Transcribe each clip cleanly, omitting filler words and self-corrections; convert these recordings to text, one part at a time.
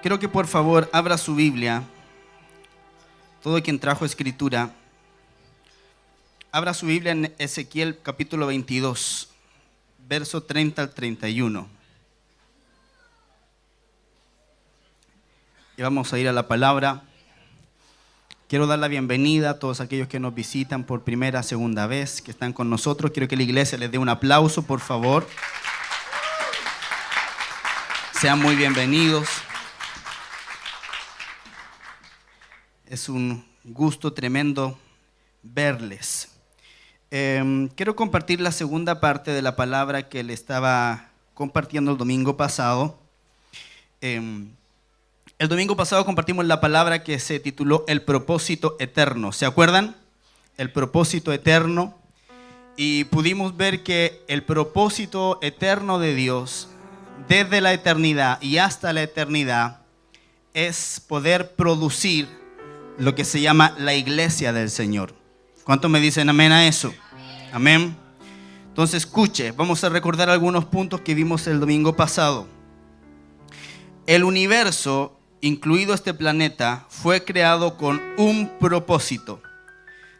Quiero que por favor abra su Biblia, todo quien trajo escritura, abra su Biblia en Ezequiel capítulo 22, verso 30 al 31. Y vamos a ir a la palabra. Quiero dar la bienvenida a todos aquellos que nos visitan por primera, segunda vez, que están con nosotros. Quiero que la iglesia les dé un aplauso, por favor. Sean muy bienvenidos. Es un gusto tremendo verles. Quiero compartir la segunda parte de la palabra que le estaba compartiendo el domingo pasado. El domingo pasado compartimos la palabra que se tituló El propósito eterno. ¿Se acuerdan? El propósito eterno. Y pudimos ver que el propósito eterno de Dios, desde la eternidad y hasta la eternidad, es poder producir lo que se llama la iglesia del Señor. ¿Cuántos me dicen amén a eso? Amén. Entonces escuche, vamos a recordar algunos puntos que vimos el domingo pasado. El universo, incluido este planeta, fue creado con un propósito: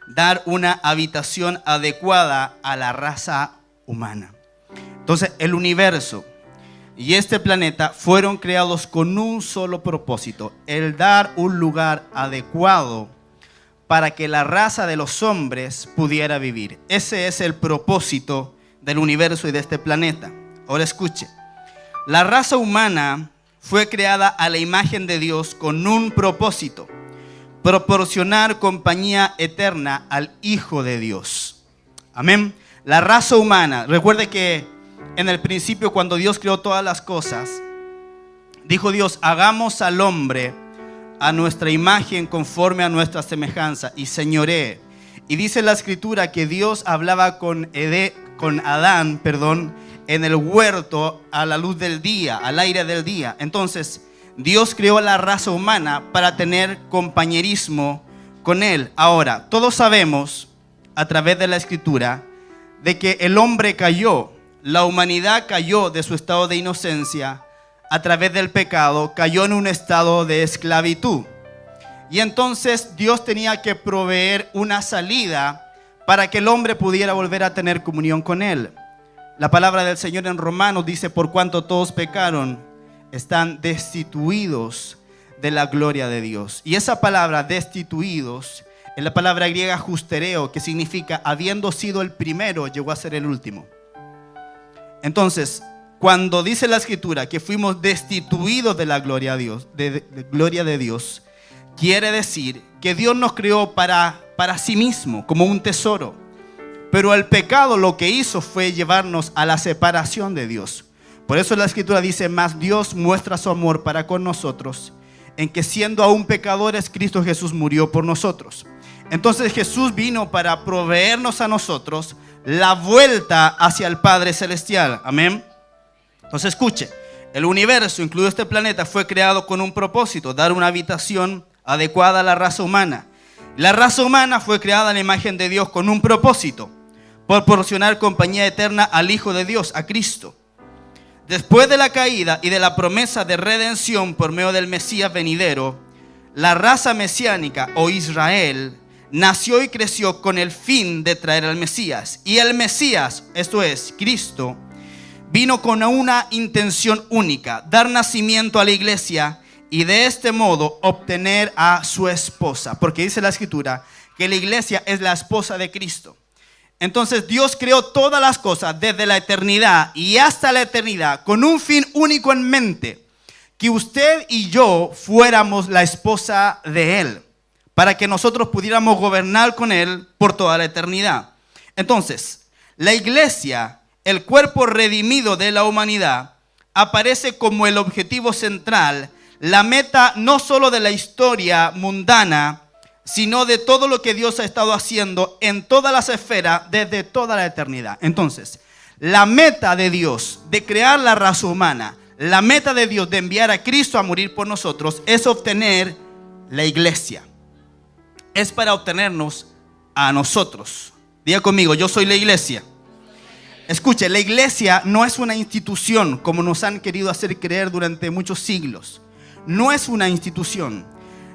dar una habitación adecuada a la raza humana. Entonces el universo y este planeta fueron creados con un solo propósito: el dar un lugar adecuado para que la raza de los hombres pudiera vivir. Ese es el propósito del universo y de este planeta. Ahora escuche, la raza humana fue creada a la imagen de Dios con un propósito: proporcionar compañía eterna al Hijo de Dios. Amén. La raza humana, recuerde que en el principio, cuando Dios creó todas las cosas, dijo Dios: hagamos al hombre a nuestra imagen, conforme a nuestra semejanza, y señoree. Y dice la escritura que Dios hablaba con Adán, en el huerto a la luz del día, al aire del día. Entonces Dios creó a la raza humana para tener compañerismo con Él. Ahora, todos sabemos a través de la escritura de que el hombre cayó. La humanidad cayó de su estado de inocencia a través del pecado, cayó en un estado de esclavitud. Y entonces Dios tenía que proveer una salida para que el hombre pudiera volver a tener comunión con Él. La palabra del Señor en Romanos dice: por cuanto todos pecaron, están destituidos de la gloria de Dios. Y esa palabra destituidos es la palabra griega justereo, que significa habiendo sido el primero, llegó a ser el último. Entonces, cuando dice la escritura que fuimos destituidos de la gloria de Dios, de gloria de Dios, quiere decir que Dios nos creó para sí mismo, como un tesoro. Pero el pecado lo que hizo fue llevarnos a la separación de Dios. Por eso la escritura dice: mas Dios muestra su amor para con nosotros, en que siendo aún pecadores, Cristo Jesús murió por nosotros. Entonces Jesús vino para proveernos a nosotros la vuelta hacia el Padre Celestial. Amén. Entonces escuche, el universo, incluido este planeta, fue creado con un propósito: dar una habitación adecuada a la raza humana. La raza humana fue creada a la imagen de Dios con un propósito: proporcionar compañía eterna al Hijo de Dios, a Cristo. Después de la caída y de la promesa de redención por medio del Mesías venidero, la raza mesiánica o Israel nació y creció con el fin de traer al Mesías. Y el Mesías, esto es, Cristo, vino con una intención única: dar nacimiento a la iglesia y de este modo obtener a su esposa. Porque dice la escritura que la iglesia es la esposa de Cristo. Entonces Dios creó todas las cosas desde la eternidad y hasta la eternidad con un fin único en mente: que usted y yo fuéramos la esposa de Él, para que nosotros pudiéramos gobernar con Él por toda la eternidad. Entonces, la iglesia, el cuerpo redimido de la humanidad, aparece como el objetivo central, la meta no solo de la historia mundana, sino de todo lo que Dios ha estado haciendo en todas las esferas desde toda la eternidad. Entonces, la meta de Dios de crear la raza humana, la meta de Dios de enviar a Cristo a morir por nosotros, es obtener la iglesia. Es para obtenernos a nosotros. Diga conmigo: yo soy la iglesia. Escuche, la iglesia no es una institución como nos han querido hacer creer durante muchos siglos. no es una institución.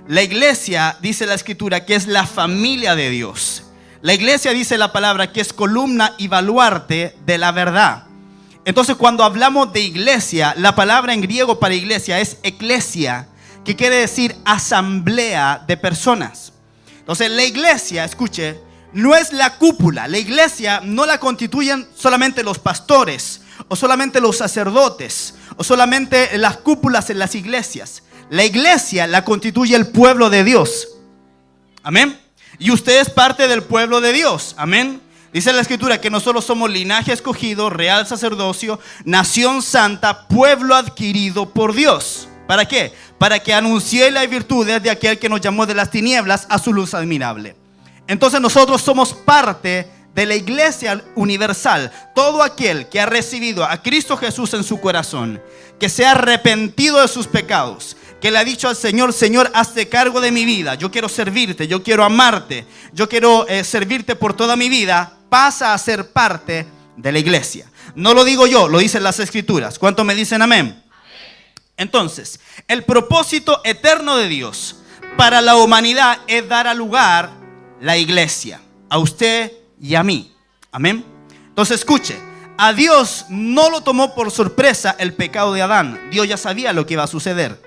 La iglesia, dice la Escritura, que es la familia de Dios. La iglesia, dice la palabra, que es columna y baluarte de la verdad. Entonces, cuando hablamos de iglesia, la palabra en griego para iglesia es eclesia, que quiere decir asamblea de personas. Entonces, la iglesia, escuche, no es la cúpula. La iglesia no la constituyen solamente los pastores, o solamente los sacerdotes, o solamente las cúpulas en las iglesias. La iglesia la constituye el pueblo de Dios. Amén. Y usted es parte del pueblo de Dios. Amén. Dice la Escritura que nosotros somos linaje escogido, real sacerdocio, nación santa, pueblo adquirido por Dios. ¿Para qué? Para que anuncie las virtudes de aquel que nos llamó de las tinieblas a su luz admirable. Entonces nosotros somos parte de la iglesia universal. Todo aquel que ha recibido a Cristo Jesús en su corazón, que se ha arrepentido de sus pecados, que le ha dicho al Señor: Señor, hazte cargo de mi vida, yo quiero servirte, yo quiero amarte, yo quiero servirte por toda mi vida, pasa a ser parte de la iglesia. No lo digo yo, lo dicen las Escrituras. ¿Cuántos me dicen amén? Entonces, el propósito eterno de Dios para la humanidad es dar a lugar la iglesia, a usted y a mí. Amén. Entonces, escuche, a Dios no lo tomó por sorpresa el pecado de Adán. Dios ya sabía lo que iba a suceder,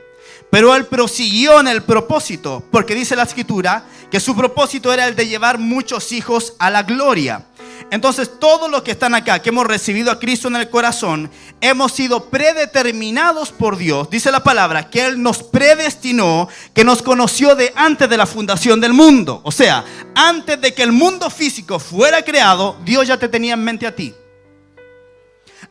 pero Él prosiguió en el propósito, porque dice la Escritura que su propósito era el de llevar muchos hijos a la gloria. Entonces, todos los que están acá, que hemos recibido a Cristo en el corazón, hemos sido predeterminados por Dios. Dice la palabra que Él nos predestinó, que nos conoció de antes de la fundación del mundo. O sea, antes de que el mundo físico fuera creado, Dios ya te tenía en mente a ti.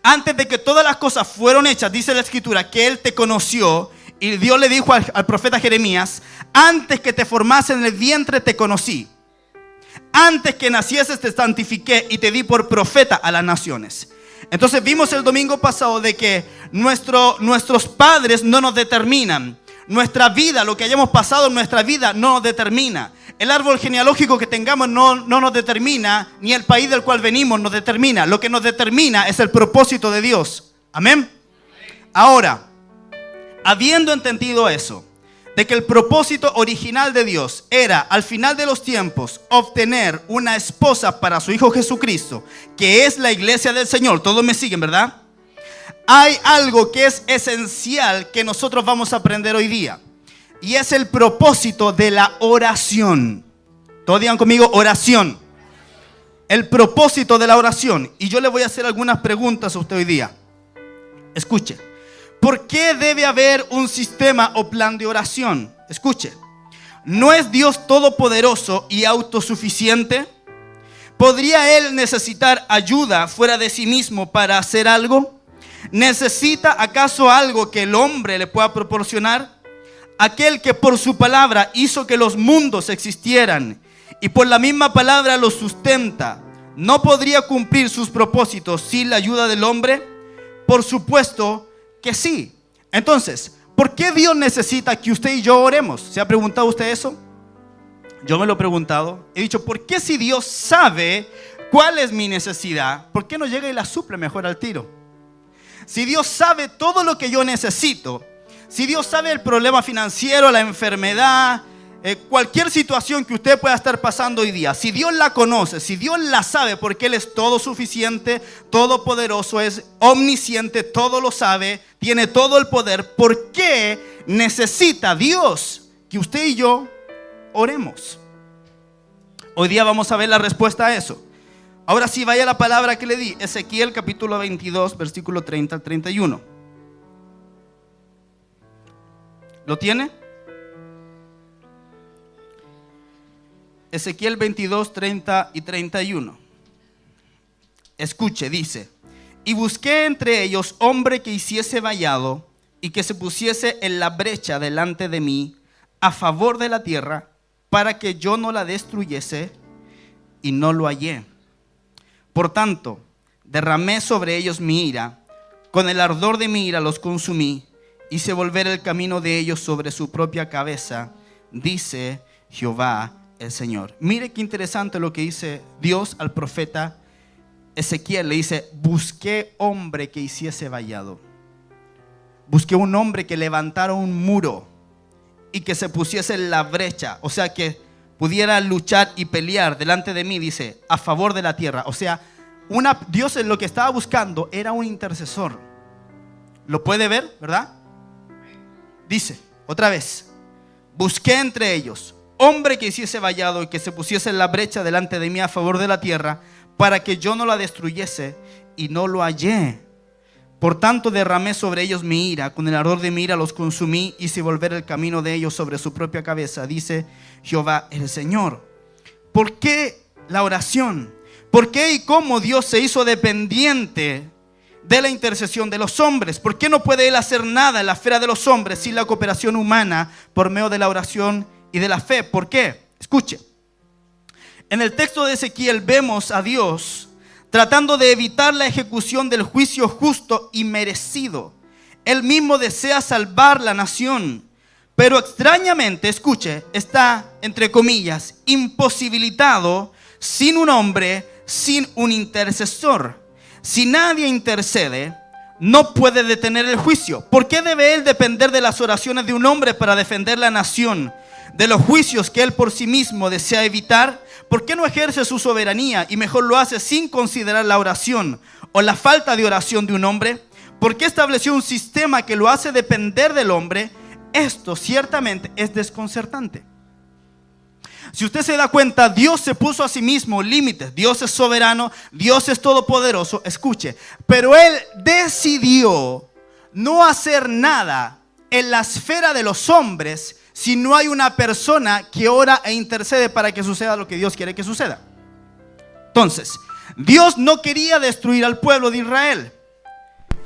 Antes de que todas las cosas fueron hechas, dice la Escritura que Él te conoció. Y Dios le dijo al profeta Jeremías: antes que te formase en el vientre te conocí. Antes que nacieses te santifiqué y te di por profeta a las naciones. Entonces vimos el domingo pasado de que nuestros padres no nos determinan. Nuestra vida, lo que hayamos pasado en nuestra vida no nos determina. El árbol genealógico que tengamos no nos determina, ni el país del cual venimos nos determina. Lo que nos determina es el propósito de Dios. Amén. Ahora, habiendo entendido eso, de que el propósito original de Dios era al final de los tiempos obtener una esposa para su Hijo Jesucristo, que es la iglesia del Señor. Todos me siguen, ¿verdad? Hay algo que es esencial que nosotros vamos a aprender hoy día, y es el propósito de la oración. Todos digan conmigo: oración. El propósito de la oración. Y yo le voy a hacer algunas preguntas a usted hoy día. Escuche. ¿Por qué debe haber un sistema o plan de oración? Escuche, ¿no es Dios todopoderoso y autosuficiente? ¿Podría Él necesitar ayuda fuera de sí mismo para hacer algo? ¿Necesita acaso algo que el hombre le pueda proporcionar? Aquel que por su palabra hizo que los mundos existieran y por la misma palabra los sustenta, ¿no podría cumplir sus propósitos sin la ayuda del hombre? Por supuesto que sí. Entonces, ¿por qué Dios necesita que usted y yo oremos? ¿Se ha preguntado usted eso? Yo me lo he preguntado. He dicho: ¿por qué si Dios sabe cuál es mi necesidad, por qué no llega y la suple mejor al tiro? Si Dios sabe todo lo que yo necesito, si Dios sabe el problema financiero, la enfermedad, cualquier situación que usted pueda estar pasando hoy día, si Dios la conoce, si Dios la sabe, porque Él es todo suficiente, todopoderoso, es omnisciente, todo lo sabe, tiene todo el poder, ¿por qué necesita Dios que usted y yo oremos? Hoy día vamos a ver la respuesta a eso. Ahora sí, vaya la palabra que le di, Ezequiel capítulo 22, versículo 30 al 31. ¿Lo tiene? Ezequiel 22, 30 y 31. Escuche, dice: y busqué entre ellos hombre que hiciese vallado y que se pusiese en la brecha delante de mí a favor de la tierra, para que yo no la destruyese, y no lo hallé. Por tanto, derramé sobre ellos mi ira, con el ardor de mi ira los consumí, hice volver el camino de ellos sobre su propia cabeza, dice Jehová el Señor. Mire qué interesante lo que dice Dios al profeta Ezequiel. Le dice: busqué hombre que hiciese vallado. busqué un hombre que levantara un muro y que se pusiese en la brecha, o sea, que pudiera luchar y pelear delante de mí, dice, a favor de la tierra. O sea, Dios lo que estaba buscando era un intercesor. ¿Lo puede ver, verdad? Dice, otra vez, busqué entre ellos hombre que hiciese vallado y que se pusiese en la brecha delante de mí a favor de la tierra, para que yo no la destruyese, y no lo hallé. Por tanto derramé sobre ellos mi ira, con el ardor de mi ira los consumí, hice volver el camino de ellos sobre su propia cabeza, dice Jehová el Señor. ¿Por qué la oración? ¿Por qué y cómo Dios se hizo dependiente de la intercesión de los hombres? ¿Por qué no puede Él hacer nada en la esfera de los hombres sin la cooperación humana por medio de la oración y de la fe? ¿Por qué? Escuche. En el texto de Ezequiel vemos a Dios tratando de evitar la ejecución del juicio justo y merecido. Él mismo desea salvar la nación, pero extrañamente, escuche, está, entre comillas, imposibilitado sin un hombre, sin un intercesor. Si nadie intercede, no puede detener el juicio. ¿Por qué debe él depender de las oraciones de un hombre para defender la nación de los juicios que él por sí mismo desea evitar? ¿Por qué no ejerce su soberanía y mejor lo hace sin considerar la oración o la falta de oración de un hombre? ¿Por qué estableció un sistema que lo hace depender del hombre? Esto ciertamente es desconcertante. Si usted se da cuenta, Dios se puso a sí mismo límites. Dios es soberano, Dios es todopoderoso. Escuche, pero Él decidió no hacer nada en la esfera de los hombres si no hay una persona que ora e intercede para que suceda lo que Dios quiere que suceda. Entonces, Dios no quería destruir al pueblo de Israel.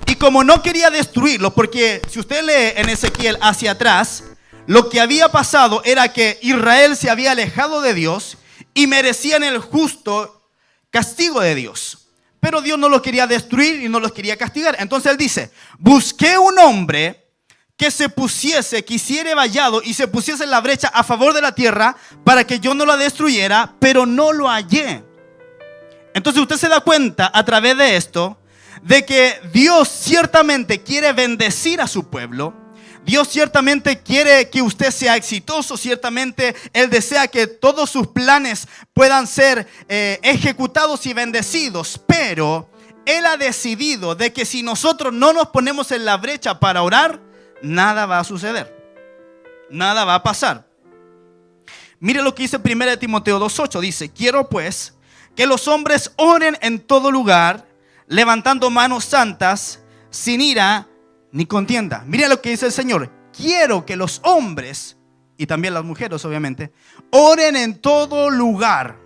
Y como no quería destruirlo, porque si usted lee en Ezequiel hacia atrás, lo que había pasado era que Israel se había alejado de Dios y merecían el justo castigo de Dios. Pero Dios no los quería destruir y no los quería castigar. Entonces Él dice, busqué un hombre que se pusiese, que hiciera vallado y se pusiese en la brecha a favor de la tierra para que yo no la destruyera, pero no lo hallé. Entonces usted se da cuenta a través de esto de que Dios ciertamente quiere bendecir a su pueblo. Dios ciertamente quiere que usted sea exitoso. Ciertamente Él desea que todos sus planes puedan ser ejecutados y bendecidos. Pero Él ha decidido de que si nosotros no nos ponemos en la brecha para orar, nada va a suceder. Nada va a pasar. Mire lo que dice 1 Timoteo 2:8. Dice, quiero pues que los hombres oren en todo lugar, levantando manos santas, sin ira ni contienda. Mire lo que dice el Señor. Quiero que los hombres, y también las mujeres obviamente, oren en todo lugar.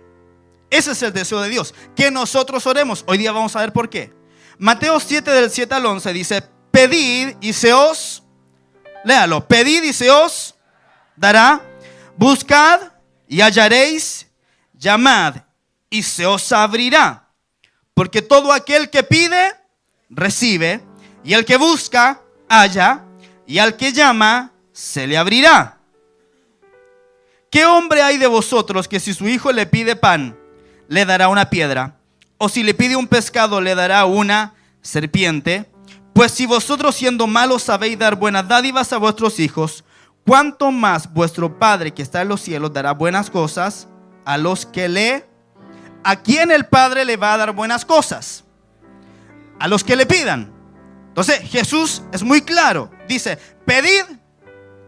Ese es el deseo de Dios, que nosotros oremos. Hoy día vamos a ver por qué. Mateo 7 del 7 al 11 dice, pedid y se os, léalo, pedid y se os dará, buscad y hallaréis, llamad y se os abrirá. Porque todo aquel que pide, recibe, y el que busca, halla, y al que llama, se le abrirá. ¿Qué hombre hay de vosotros que si su hijo le pide pan, le dará una piedra? O si le pide un pescado, le dará una serpiente? Pues si vosotros siendo malos sabéis dar buenas dádivas a vuestros hijos, ¿cuánto más vuestro Padre que está en los cielos dará buenas cosas a los que le... ¿A quién el Padre le va a dar buenas cosas? A los que le pidan. Entonces Jesús es muy claro. Dice, pedid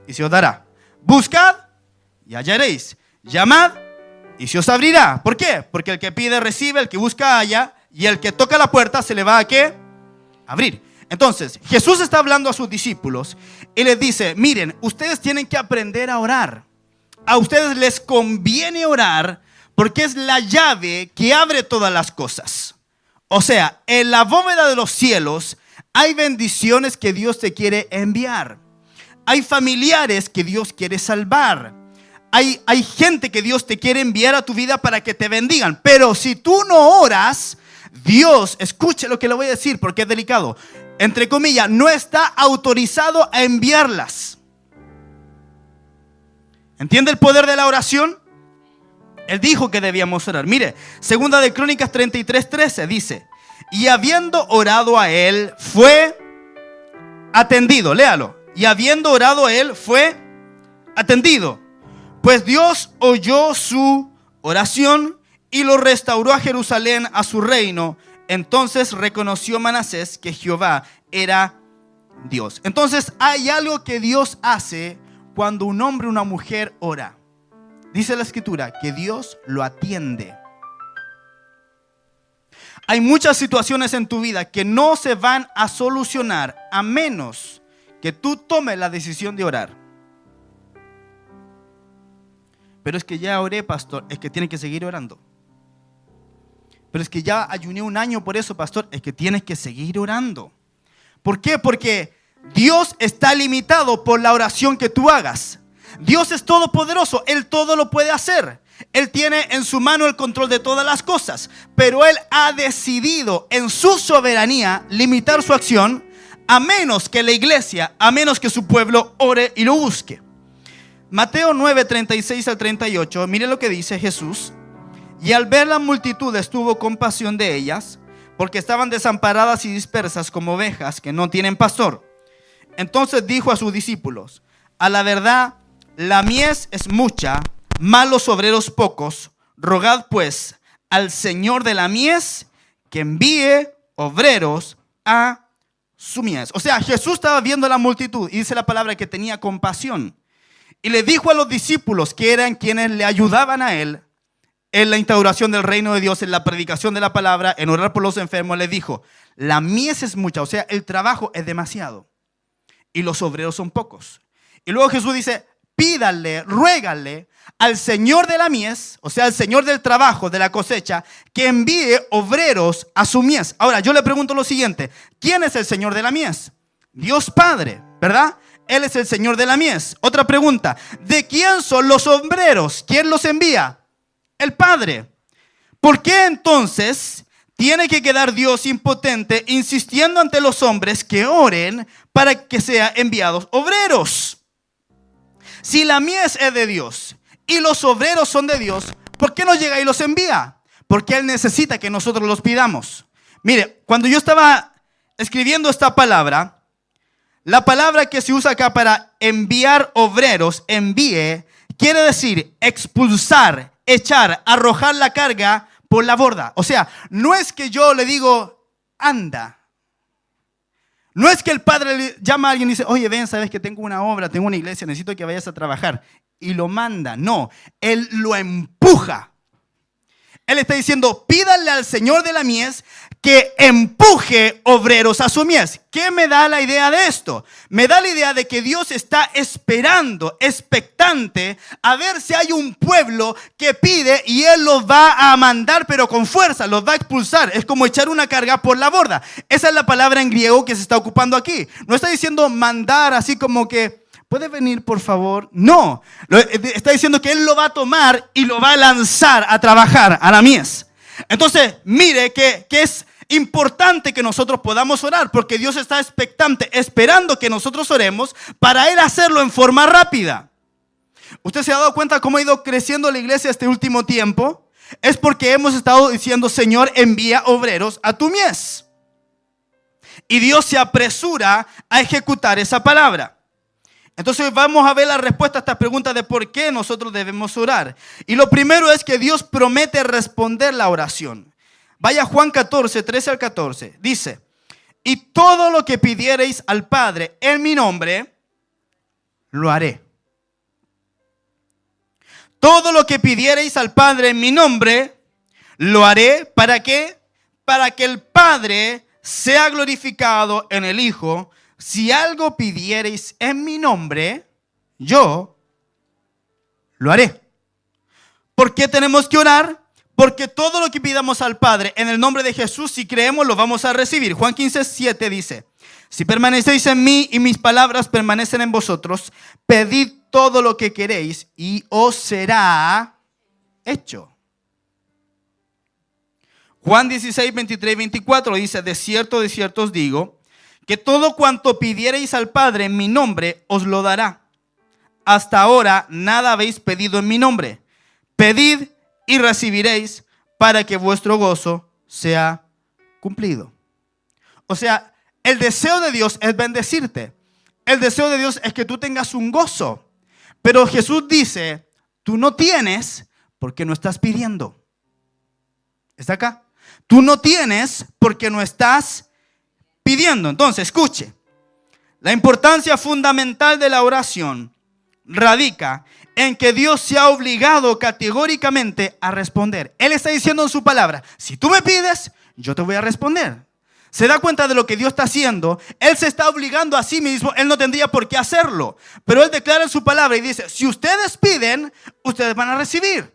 y se os dará. Buscad y hallaréis. Llamad y se os abrirá. ¿Por qué? Porque el que pide recibe, el que busca halla, y el que toca la puerta se le va a ¿qué? Abrir. Entonces Jesús está hablando a sus discípulos y les dice, miren, ustedes tienen que aprender a orar. A ustedes les conviene orar porque es la llave que abre todas las cosas. O sea, en la bóveda de los cielos hay bendiciones que Dios te quiere enviar. Hay familiares que Dios quiere salvar. Hay gente que Dios te quiere enviar a tu vida para que te bendigan. Pero si tú no oras, Dios, escuche lo que le voy a decir porque es delicado, entre comillas, no está autorizado a enviarlas. ¿Entiende el poder de la oración? Él dijo que debíamos orar. Mire, segunda de Crónicas 33:13 dice, y habiendo orado a él, fue atendido. Léalo. Y habiendo orado él, fue atendido. Pues Dios oyó su oración y lo restauró a Jerusalén, a su reino. Entonces reconoció Manasés que Jehová era Dios. Entonces hay algo que Dios hace cuando un hombre o una mujer ora. Dice la escritura que Dios lo atiende. Hay muchas situaciones en tu vida que no se van a solucionar a menos que tú tomes la decisión de orar. Pero es que ya oré, pastor. Es que tienes que seguir orando. Pero es que ya ayuné un año por eso, pastor. Es que tienes que seguir orando. ¿Por qué? Porque Dios está limitado por la oración que tú hagas. Dios es todopoderoso. Él todo lo puede hacer. Él tiene en su mano el control de todas las cosas. Pero Él ha decidido en su soberanía limitar su acción a menos que la iglesia, a menos que su pueblo ore y lo busque. Mateo 9, 36 al 38. Mire lo que dice Jesús. Y al ver la multitud tuvo compasión de ellas, porque estaban desamparadas y dispersas como ovejas que no tienen pastor. Entonces dijo a sus discípulos: a la verdad, la mies es mucha, mas los obreros pocos. Rogad pues al Señor de la mies que envíe obreros a su mies. O sea, Jesús estaba viendo la multitud y dice la palabra que tenía compasión. Y le dijo a los discípulos, que eran quienes le ayudaban a él en la instauración del reino de Dios, en la predicación de la palabra, en orar por los enfermos, le dijo: la mies es mucha, o sea, el trabajo es demasiado y los obreros son pocos. Y luego Jesús dice: pídale, ruégale al Señor de la mies, o sea, al Señor del trabajo, de la cosecha, que envíe obreros a su mies. Ahora, yo le pregunto lo siguiente: ¿quién es el Señor de la mies? Dios Padre, ¿verdad? Él es el Señor de la mies. Otra pregunta: ¿de quién son los obreros? ¿Quién los envía? El Padre. ¿Por qué entonces tiene que quedar Dios impotente insistiendo ante los hombres que oren para que sean enviados obreros? Si la mies es de Dios y los obreros son de Dios, ¿por qué no llega y los envía? Porque Él necesita que nosotros los pidamos. Mire, cuando yo estaba escribiendo esta palabra, la palabra que se usa acá para enviar obreros, envíe, quiere decir expulsar, echar, arrojar la carga por la borda. O sea, no es que yo le digo, anda. No es que el padre le llama a alguien y dice: oye, ven, sabes que tengo una obra, tengo una iglesia, necesito que vayas a trabajar. Y lo manda. No, Él lo empuja. Él está diciendo: pídale al Señor de la mies que empuje obreros a su mies. ¿Qué me da la idea de esto? Me da la idea de que Dios está esperando, expectante, a ver si hay un pueblo que pide y Él los va a mandar, pero con fuerza, los va a expulsar. Es como echar una carga por la borda. Esa es la palabra en griego que se está ocupando aquí. No está diciendo mandar así como que: ¿puede venir, por favor? No, está diciendo que Él lo va a tomar y lo va a lanzar a trabajar a la mies. Entonces, mire que es importante que nosotros podamos orar, porque Dios está expectante, esperando que nosotros oremos para Él hacerlo en forma rápida. ¿Usted se ha dado cuenta cómo ha ido creciendo la iglesia este último tiempo? Es porque hemos estado diciendo: Señor, envía obreros a tu mies. Y Dios se apresura a ejecutar esa palabra. Entonces vamos a ver la respuesta a estas preguntas de por qué nosotros debemos orar. Y lo primero es que Dios promete responder la oración. Vaya Juan 14, 13 al 14. Dice: y todo lo que pidiereis al Padre en mi nombre, lo haré. Todo lo que pidiereis al Padre en mi nombre, lo haré. ¿Para qué? Para que el Padre sea glorificado en el Hijo. Si algo pidiereis en mi nombre, yo lo haré. ¿Por qué tenemos que orar? Porque todo lo que pidamos al Padre en el nombre de Jesús, si creemos, lo vamos a recibir. Juan 15, 7 dice: si permanecéis en mí y mis palabras permanecen en vosotros, pedid todo lo que queréis y os será hecho. Juan 16, 23 y 24 dice: de cierto os digo, que todo cuanto pidiereis al Padre en mi nombre, os lo dará. Hasta ahora nada habéis pedido en mi nombre. Pedid y recibiréis, para que vuestro gozo sea cumplido. O sea, El deseo de Dios es bendecirte. El deseo de Dios es que tú tengas un gozo. Pero Jesús dice, tú no tienes porque no estás pidiendo. ¿Está acá? Tú no tienes porque no estás pidiendo. Entonces, escuche. La importancia fundamental de la oración radica en que Dios se ha obligado categóricamente a responder. Él está diciendo en su palabra, si tú me pides, yo te voy a responder. ¿Se da cuenta de lo que Dios está haciendo? Él se está obligando a sí mismo. Él no tendría por qué hacerlo. Pero Él declara en su palabra y dice, si ustedes piden, ustedes van a recibir.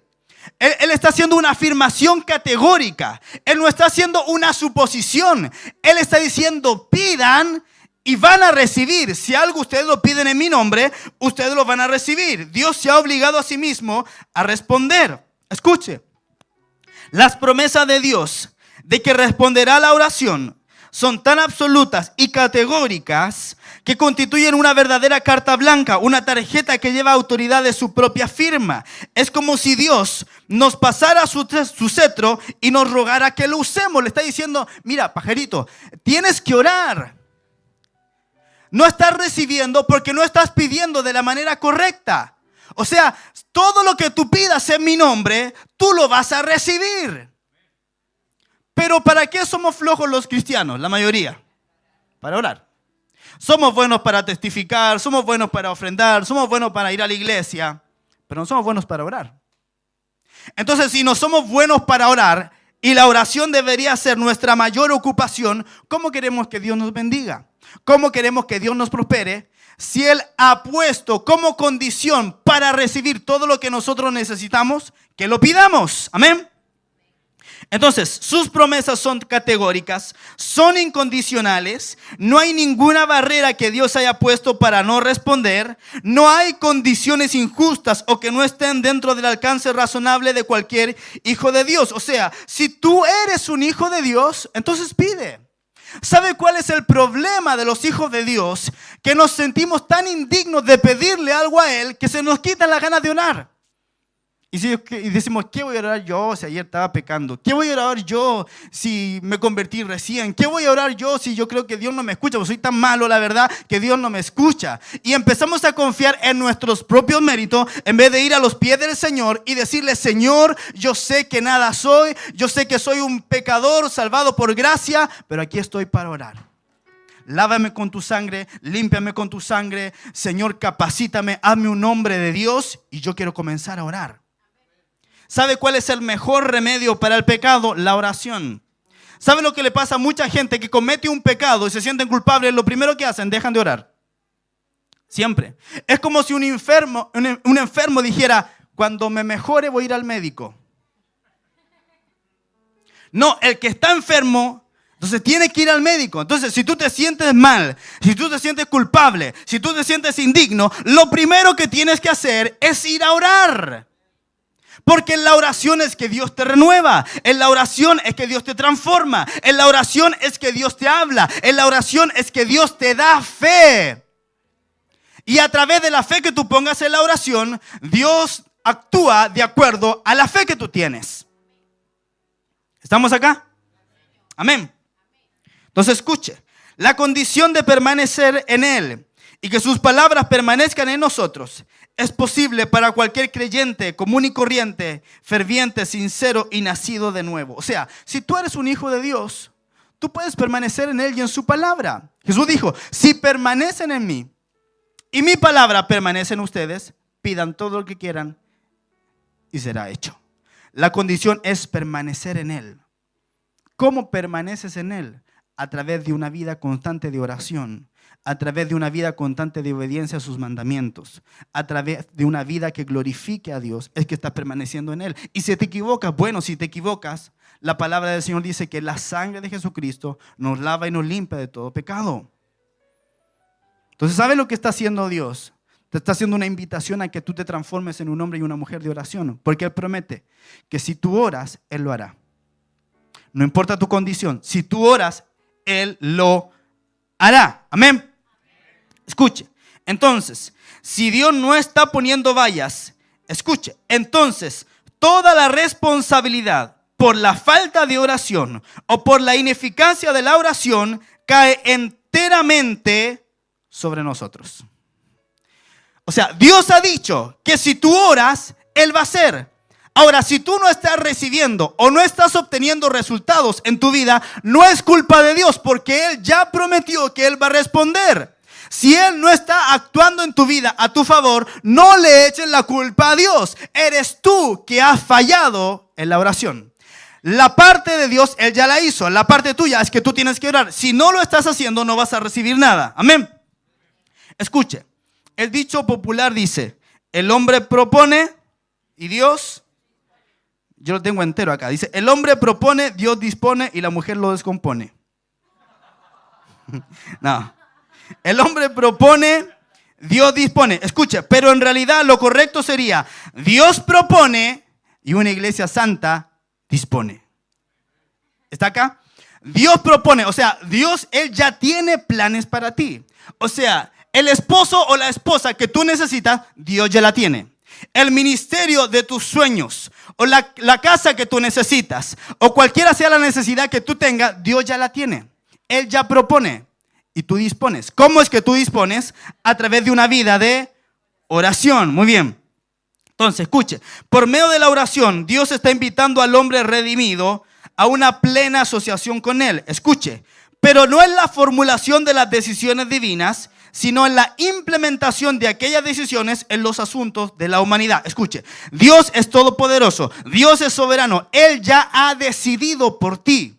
Él está haciendo una afirmación categórica. Él no está haciendo una suposición. Él está diciendo, pidan y van a recibir. Si algo ustedes lo piden en mi nombre, ustedes lo van a recibir. Dios se ha obligado a sí mismo a responder. Escuche, las promesas de Dios de que responderá a la oración son tan absolutas y categóricas que constituyen una verdadera carta blanca, una tarjeta que lleva autoridad de su propia firma. Es como si Dios nos pasara su cetro y nos rogara que lo usemos. Le está diciendo, mira, pajarito, tienes que orar. No estás recibiendo porque no estás pidiendo de la manera correcta. O sea, todo lo que tú pidas en mi nombre, tú lo vas a recibir. Pero ¿para qué somos flojos los cristianos? La mayoría. Para orar. Somos buenos para testificar, somos buenos para ofrendar, somos buenos para ir a la iglesia, pero no somos buenos para orar. Entonces, si no somos buenos para orar y la oración debería ser nuestra mayor ocupación, ¿cómo queremos que Dios nos bendiga? ¿Cómo queremos que Dios nos prospere? Si Él ha puesto como condición para recibir todo lo que nosotros necesitamos, que lo pidamos. Amén. Entonces, sus promesas son categóricas, son incondicionales, no hay ninguna barrera que Dios haya puesto para no responder, no hay condiciones injustas o que no estén dentro del alcance razonable de cualquier hijo de Dios. O sea, si tú eres un hijo de Dios, entonces pide. ¿Sabe cuál es el problema de los hijos de Dios? Que nos sentimos tan indignos de pedirle algo a Él que se nos quitan las ganas de orar. Y decimos, ¿qué voy a orar yo si ayer estaba pecando? ¿Qué voy a orar yo si me convertí recién? ¿Qué voy a orar yo si yo creo que Dios no me escucha? Pues soy tan malo, la verdad, que Dios no me escucha. Y empezamos a confiar en nuestros propios méritos en vez de ir a los pies del Señor y decirle, Señor, yo sé que nada soy, yo sé que soy un pecador salvado por gracia, pero aquí estoy para orar. Lávame con tu sangre, límpiame con tu sangre. Señor, capacítame, hazme un hombre de Dios y yo quiero comenzar a orar. ¿Sabe cuál es el mejor remedio para el pecado? La oración. ¿Sabe lo que le pasa a mucha gente que comete un pecado y se sienten culpables? Lo primero que hacen, dejan de orar. Siempre. Es como si un enfermo dijera, cuando me mejore voy a ir al médico. No, el que está enfermo, entonces tiene que ir al médico. Entonces, si tú te sientes mal, si tú te sientes culpable, si tú te sientes indigno, lo primero que tienes que hacer es ir a orar. Porque en la oración es que Dios te renueva. En la oración es que Dios te transforma. En la oración es que Dios te habla. En la oración es que Dios te da fe. Y a través de la fe que tú pongas en la oración, Dios actúa de acuerdo a la fe que tú tienes. ¿Estamos acá? Amén. Entonces escuche. La condición de permanecer en Él y que sus palabras permanezcan en nosotros es posible para cualquier creyente común y corriente, ferviente, sincero y nacido de nuevo. O sea, si tú eres un hijo de Dios, tú puedes permanecer en Él y en su palabra. Jesús dijo, si permanecen en mí y mi palabra permanece en ustedes, pidan todo lo que quieran y será hecho. La condición es permanecer en Él. ¿Cómo permaneces en Él? A través de una vida constante de oración, a través de una vida constante de obediencia a sus mandamientos, a través de una vida que glorifique a Dios, es que estás permaneciendo en Él. Y si te equivocas, bueno, si te equivocas, la palabra del Señor dice que la sangre de Jesucristo nos lava y nos limpia de todo pecado. Entonces, ¿sabes lo que está haciendo Dios? Te está haciendo una invitación a que tú te transformes en un hombre y una mujer de oración, porque Él promete que si tú oras, Él lo hará. No importa tu condición, si tú oras, Él lo hará. Amén. Escuche. Entonces, si Dios no está poniendo vallas, escuche. Entonces, toda la responsabilidad por la falta de oración o por la ineficacia de la oración cae en enteramente sobre nosotros. O sea, Dios ha dicho que si tú oras, Él va a hacer. Ahora, si tú no estás recibiendo o no estás obteniendo resultados en tu vida, no es culpa de Dios, porque Él ya prometió que Él va a responder. Si Él no está actuando en tu vida a tu favor, no le eches la culpa a Dios. Eres tú que has fallado en la oración. La parte de Dios, Él ya la hizo. La parte tuya es que tú tienes que orar. Si no lo estás haciendo, no vas a recibir nada. Amén. Escuche, el dicho popular dice, el hombre propone y Dios, yo lo tengo entero acá, dice, el hombre propone, Dios dispone y la mujer lo descompone. No. El hombre propone, Dios dispone. Escuche, pero en realidad lo correcto sería, Dios propone y una iglesia santa dispone. ¿Está acá? Dios propone, o sea, Dios, Él ya tiene planes para ti. O sea, el esposo o la esposa que tú necesitas, Dios ya la tiene. El ministerio de tus sueños o la casa que tú necesitas o cualquiera sea la necesidad que tú tengas, Dios ya la tiene. Él ya propone. Y tú dispones. ¿Cómo es que tú dispones? A través de una vida de oración. Muy bien. Entonces, escuche. Por medio de la oración, Dios está invitando al hombre redimido a una plena asociación con Él. Escuche. Pero no en la formulación de las decisiones divinas, sino en la implementación de aquellas decisiones en los asuntos de la humanidad. Escuche. Dios es todopoderoso. Dios es soberano. Él ya ha decidido por ti.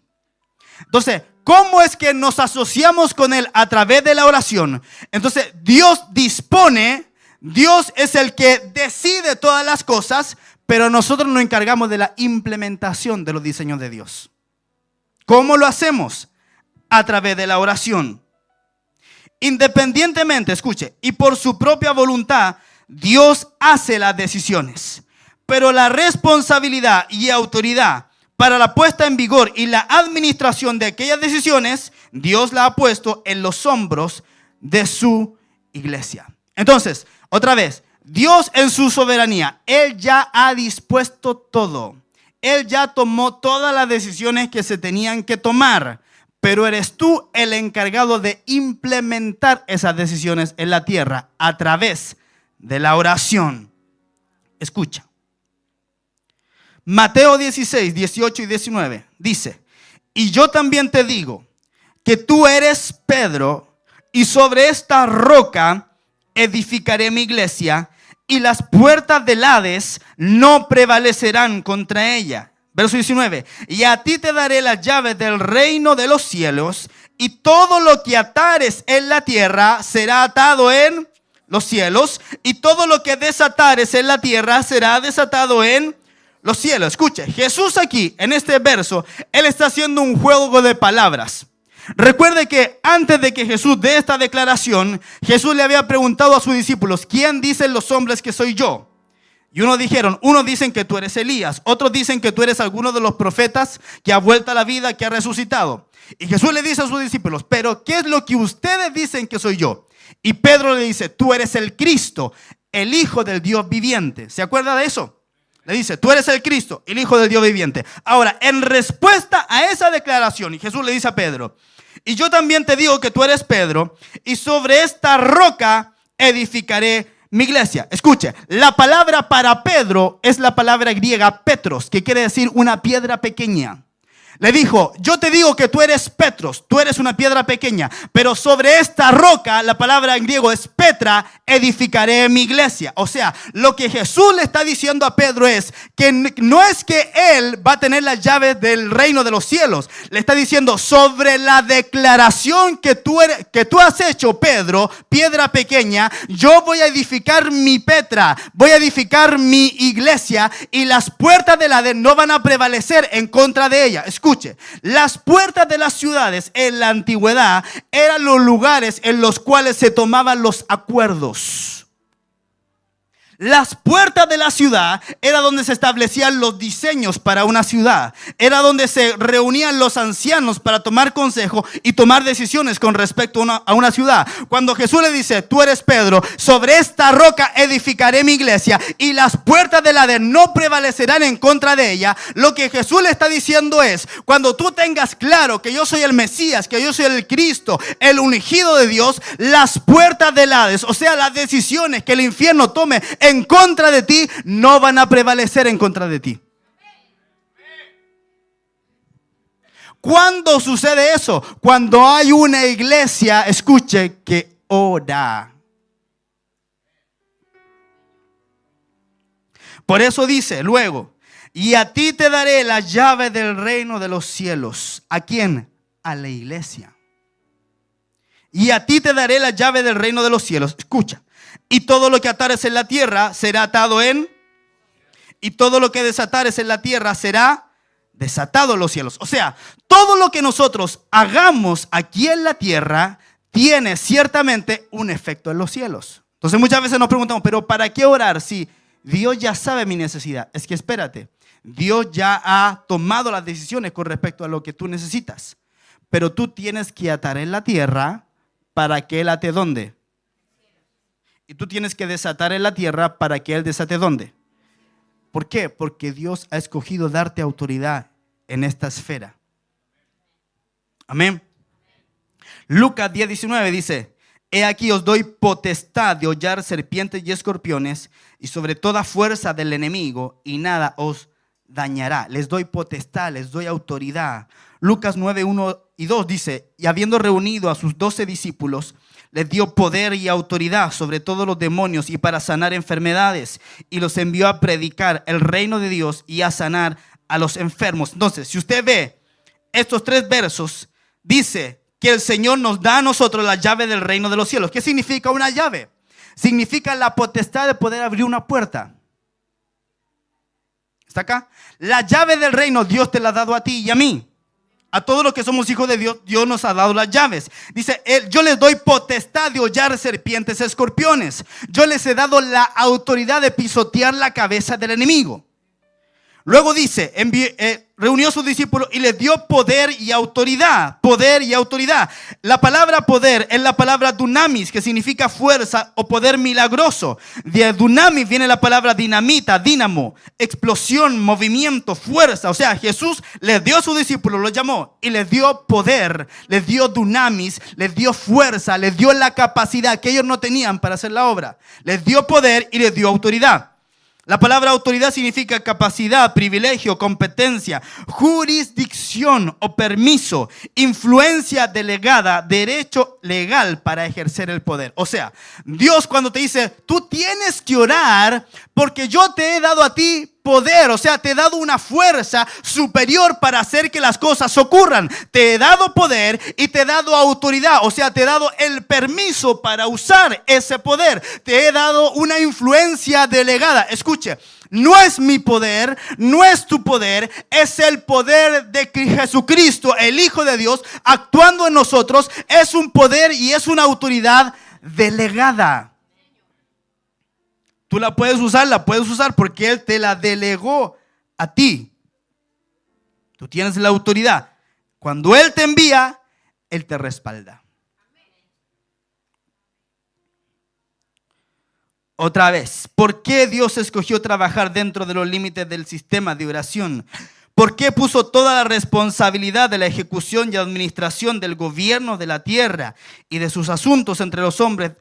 Entonces, ¿cómo es que nos asociamos con Él? A través de la oración. Entonces, Dios dispone, Dios es el que decide todas las cosas, pero nosotros nos encargamos de la implementación de los diseños de Dios. ¿Cómo lo hacemos? A través de la oración. Independientemente, escuche, y por su propia voluntad, Dios hace las decisiones, pero la responsabilidad y autoridad para la puesta en vigor y la administración de aquellas decisiones, Dios la ha puesto en los hombros de su iglesia. Entonces, otra vez, Dios en su soberanía, Él ya ha dispuesto todo. Él ya tomó todas las decisiones que se tenían que tomar, pero eres tú el encargado de implementar esas decisiones en la tierra a través de la oración. Escucha. Mateo 16, 18 y 19 dice, y yo también te digo que tú eres Pedro y sobre esta roca edificaré mi iglesia y las puertas del Hades no prevalecerán contra ella. Verso 19, y a ti te daré las llaves del reino de los cielos y todo lo que atares en la tierra será atado en los cielos y todo lo que desatares en la tierra será desatado en los cielos. Escuche, Jesús aquí en este verso, Él está haciendo un juego de palabras. Recuerde que antes de que Jesús dé esta declaración, Jesús le había preguntado a sus discípulos, ¿quién dicen los hombres que soy yo? Y unos dicen que tú eres Elías, otros dicen que tú eres alguno de los profetas que ha vuelto a la vida, que ha resucitado. Y Jesús le dice a sus discípulos, pero ¿qué es lo que ustedes dicen que soy yo? Y Pedro le dice, tú eres el Cristo, el Hijo del Dios viviente. ¿Se acuerda de eso? Le dice, tú eres el Cristo, el Hijo del Dios viviente. Ahora, en respuesta a esa declaración, y Jesús le dice a Pedro, y yo también te digo que tú eres Pedro, y sobre esta roca edificaré mi iglesia. Escuche, la palabra para Pedro es la palabra griega Petros, que quiere decir una piedra pequeña. Le dijo, yo te digo que tú eres Petros, tú eres una piedra pequeña, pero sobre esta roca, la palabra en griego es Petra, edificaré mi iglesia. O sea, lo que Jesús le está diciendo a Pedro es que no es que él va a tener las llaves del reino de los cielos. Le está diciendo sobre la declaración que tú has hecho, Pedro, piedra pequeña, yo voy a edificar mi Petra, voy a edificar mi iglesia y las puertas del Hades no van a prevalecer en contra de ella. Escuche, las puertas de las ciudades en la antigüedad eran los lugares en los cuales se tomaban los acuerdos. Las puertas de la ciudad era donde se establecían los diseños para una ciudad. Era donde se reunían los ancianos para tomar consejo y tomar decisiones con respecto a una ciudad. Cuando Jesús le dice, tú eres Pedro, sobre esta roca edificaré mi iglesia y las puertas del Hades no prevalecerán en contra de ella. Lo que Jesús le está diciendo es, cuando tú tengas claro que yo soy el Mesías, que yo soy el Cristo, el ungido de Dios, las puertas del Hades, o sea, las decisiones que el infierno tome en contra de ti, no van a prevalecer en contra de ti. ¿Cuándo sucede eso? Cuando hay una iglesia, escuche, que ora. Por eso dice luego, y a ti te daré la llave del reino de los cielos. ¿A quién? A la iglesia. Y a ti te daré la llave del reino de los cielos. Escucha. Y todo lo que atares en la tierra será atado en. Y todo lo que desatares en la tierra será desatado en los cielos. O sea, todo lo que nosotros hagamos aquí en la tierra tiene ciertamente un efecto en los cielos. Entonces muchas veces nos preguntamos, pero ¿para qué orar si Dios ya sabe mi necesidad? Es que espérate, Dios ya ha tomado las decisiones con respecto a lo que tú necesitas. Pero tú tienes que atar en la tierra para que Él ate ¿dónde? Y tú tienes que desatar en la tierra para que Él desate ¿dónde? ¿Por qué? Porque Dios ha escogido darte autoridad en esta esfera. Amén. Lucas 10:19 dice, he aquí os doy potestad de hollar serpientes y escorpiones y sobre toda fuerza del enemigo y nada os dañará. Les doy potestad, les doy autoridad. Lucas 9:1 y 2 dice, y habiendo reunido a sus 12 discípulos, les dio poder y autoridad sobre todos los demonios y para sanar enfermedades. Y los envió a predicar el reino de Dios y a sanar a los enfermos. Entonces, si usted ve estos 3 versos, dice que el Señor nos da a nosotros la llave del reino de los cielos. ¿Qué significa una llave? Significa la potestad de poder abrir una puerta. ¿Está acá? La llave del reino Dios te la ha dado a ti y a mí. A todos los que somos hijos de Dios, Dios nos ha dado las llaves. Dice, yo les doy potestad de hollar serpientes y escorpiones. Yo les he dado la autoridad de pisotear la cabeza del enemigo. Luego dice, reunió a sus discípulos y les dio poder y autoridad. Poder y autoridad. La palabra poder es la palabra dunamis, que significa fuerza o poder milagroso. De dunamis viene la palabra dinamita, dínamo, explosión, movimiento, fuerza. O sea, Jesús les dio a sus discípulos, los llamó y les dio poder, les dio dunamis, les dio fuerza, les dio la capacidad que ellos no tenían para hacer la obra. Les dio poder y les dio autoridad. La palabra autoridad significa capacidad, privilegio, competencia, jurisdicción o permiso, influencia delegada, derecho legal para ejercer el poder. O sea, Dios cuando te dice, tú tienes que orar porque yo te he dado a ti poder, o sea, te he dado una fuerza superior para hacer que las cosas ocurran. Te he dado poder y te he dado autoridad, o sea, te he dado el permiso para usar ese poder. Te he dado una influencia delegada. Escuche, no es mi poder, no es tu poder, es el poder de Jesucristo, el Hijo de Dios, actuando en nosotros. Es un poder y es una autoridad delegada. Tú la puedes usar porque Él te la delegó a ti. Tú tienes la autoridad. Cuando Él te envía, Él te respalda. Otra vez, ¿por qué Dios escogió trabajar dentro de los límites del sistema de oración? ¿Por qué puso toda la responsabilidad de la ejecución y administración del gobierno de la tierra y de sus asuntos sobre los hombros,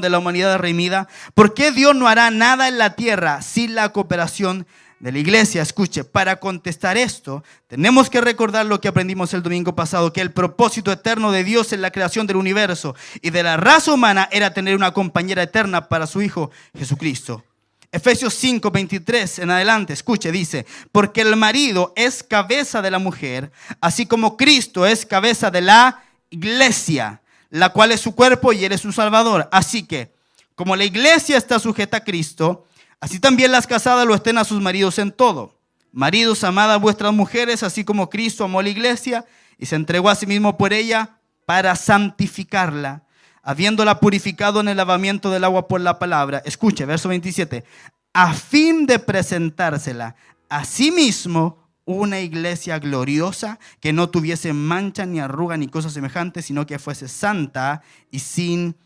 de la humanidad redimida? ¿Por qué Dios no hará nada en la tierra sin la cooperación de la iglesia? Escuche, para contestar esto, tenemos que recordar lo que aprendimos el domingo pasado, que el propósito eterno de Dios en la creación del universo y de la raza humana era tener una compañera eterna para su Hijo Jesucristo. Efesios 5:23 en adelante, escuche, dice, porque el marido es cabeza de la mujer, así como Cristo es cabeza de la iglesia, la cual es su cuerpo y Él es su Salvador. Así que, como la iglesia está sujeta a Cristo, así también las casadas lo estén a sus maridos en todo. Maridos, amad a vuestras mujeres, así como Cristo amó a la iglesia y se entregó a sí mismo por ella para santificarla, habiéndola purificado en el lavamiento del agua por la palabra. Escuche, verso 27. A fin de presentársela a sí mismo una iglesia gloriosa, que no tuviese mancha ni arruga ni cosas semejantes, sino que fuese santa y sin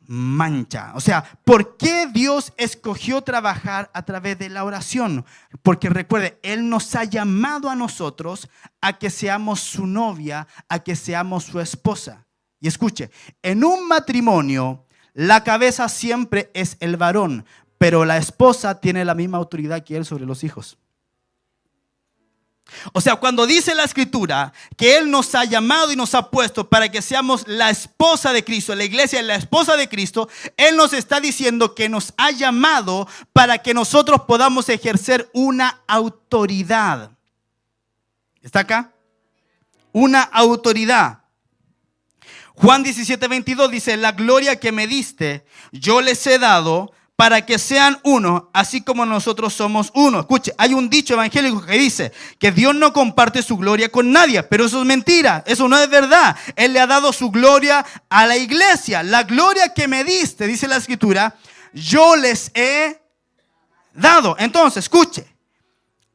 mancha. O sea, ¿por qué Dios escogió trabajar a través de la oración? Porque recuerde, Él nos ha llamado a nosotros a que seamos su novia, a que seamos su esposa. Y escuche, en un matrimonio la cabeza siempre es el varón, pero la esposa tiene la misma autoridad que él sobre los hijos. O sea, cuando dice la Escritura que Él nos ha llamado y nos ha puesto para que seamos la esposa de Cristo, la iglesia es la esposa de Cristo, Él nos está diciendo que nos ha llamado para que nosotros podamos ejercer una autoridad. ¿Está acá? Una autoridad. Juan 17:22 dice: la gloria que me diste, yo les he dado para que sean uno, así como nosotros somos uno. Escuche, hay un dicho evangélico que dice que Dios no comparte su gloria con nadie, pero eso es mentira, eso no es verdad. Él le ha dado su gloria a la iglesia. La gloria que me diste, dice la Escritura, yo les he dado. Entonces, escuche,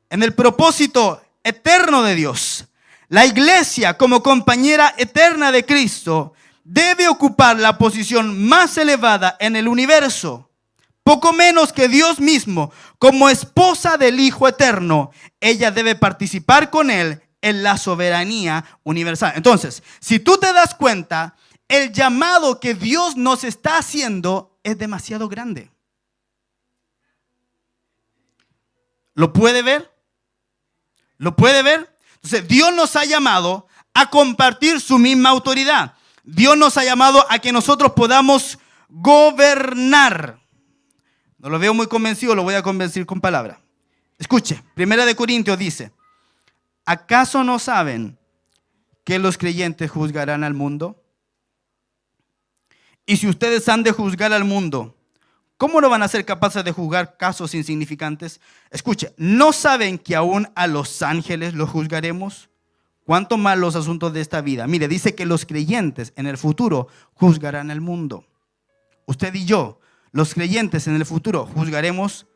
en el propósito eterno de Dios, la iglesia, como compañera eterna de Cristo, debe ocupar la posición más elevada en el universo. Poco menos que Dios mismo, como esposa del Hijo eterno, ella debe participar con Él en la soberanía universal. Entonces, si tú te das cuenta, el llamado que Dios nos está haciendo es demasiado grande. ¿Lo puede ver? ¿Lo puede ver? Entonces, Dios nos ha llamado a compartir su misma autoridad. Dios nos ha llamado a que nosotros podamos gobernar. No lo veo muy convencido, lo voy a convencer con palabras. Escuche, 1 Corintios dice: ¿acaso no saben que los creyentes juzgarán al mundo? Y si ustedes han de juzgar al mundo, ¿cómo no van a ser capaces de juzgar casos insignificantes? Escuche, ¿no saben que aún a los ángeles los juzgaremos? ¿Cuánto más los asuntos de esta vida? Mire, dice que los creyentes en el futuro juzgarán al mundo. Usted y yo, los creyentes en el futuro, juzgaremos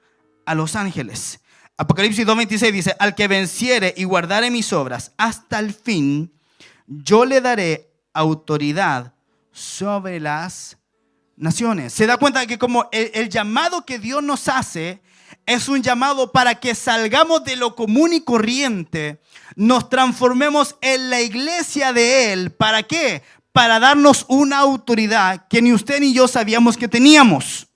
a los ángeles. Apocalipsis 2:26 dice: al que venciere y guardare mis obras hasta el fin, yo le daré autoridad sobre las naciones. Se da cuenta que como el llamado que Dios nos hace es un llamado para que salgamos de lo común y corriente, nos transformemos en la iglesia de Él. ¿Para qué? Para darnos una autoridad que ni usted ni yo sabíamos que teníamos.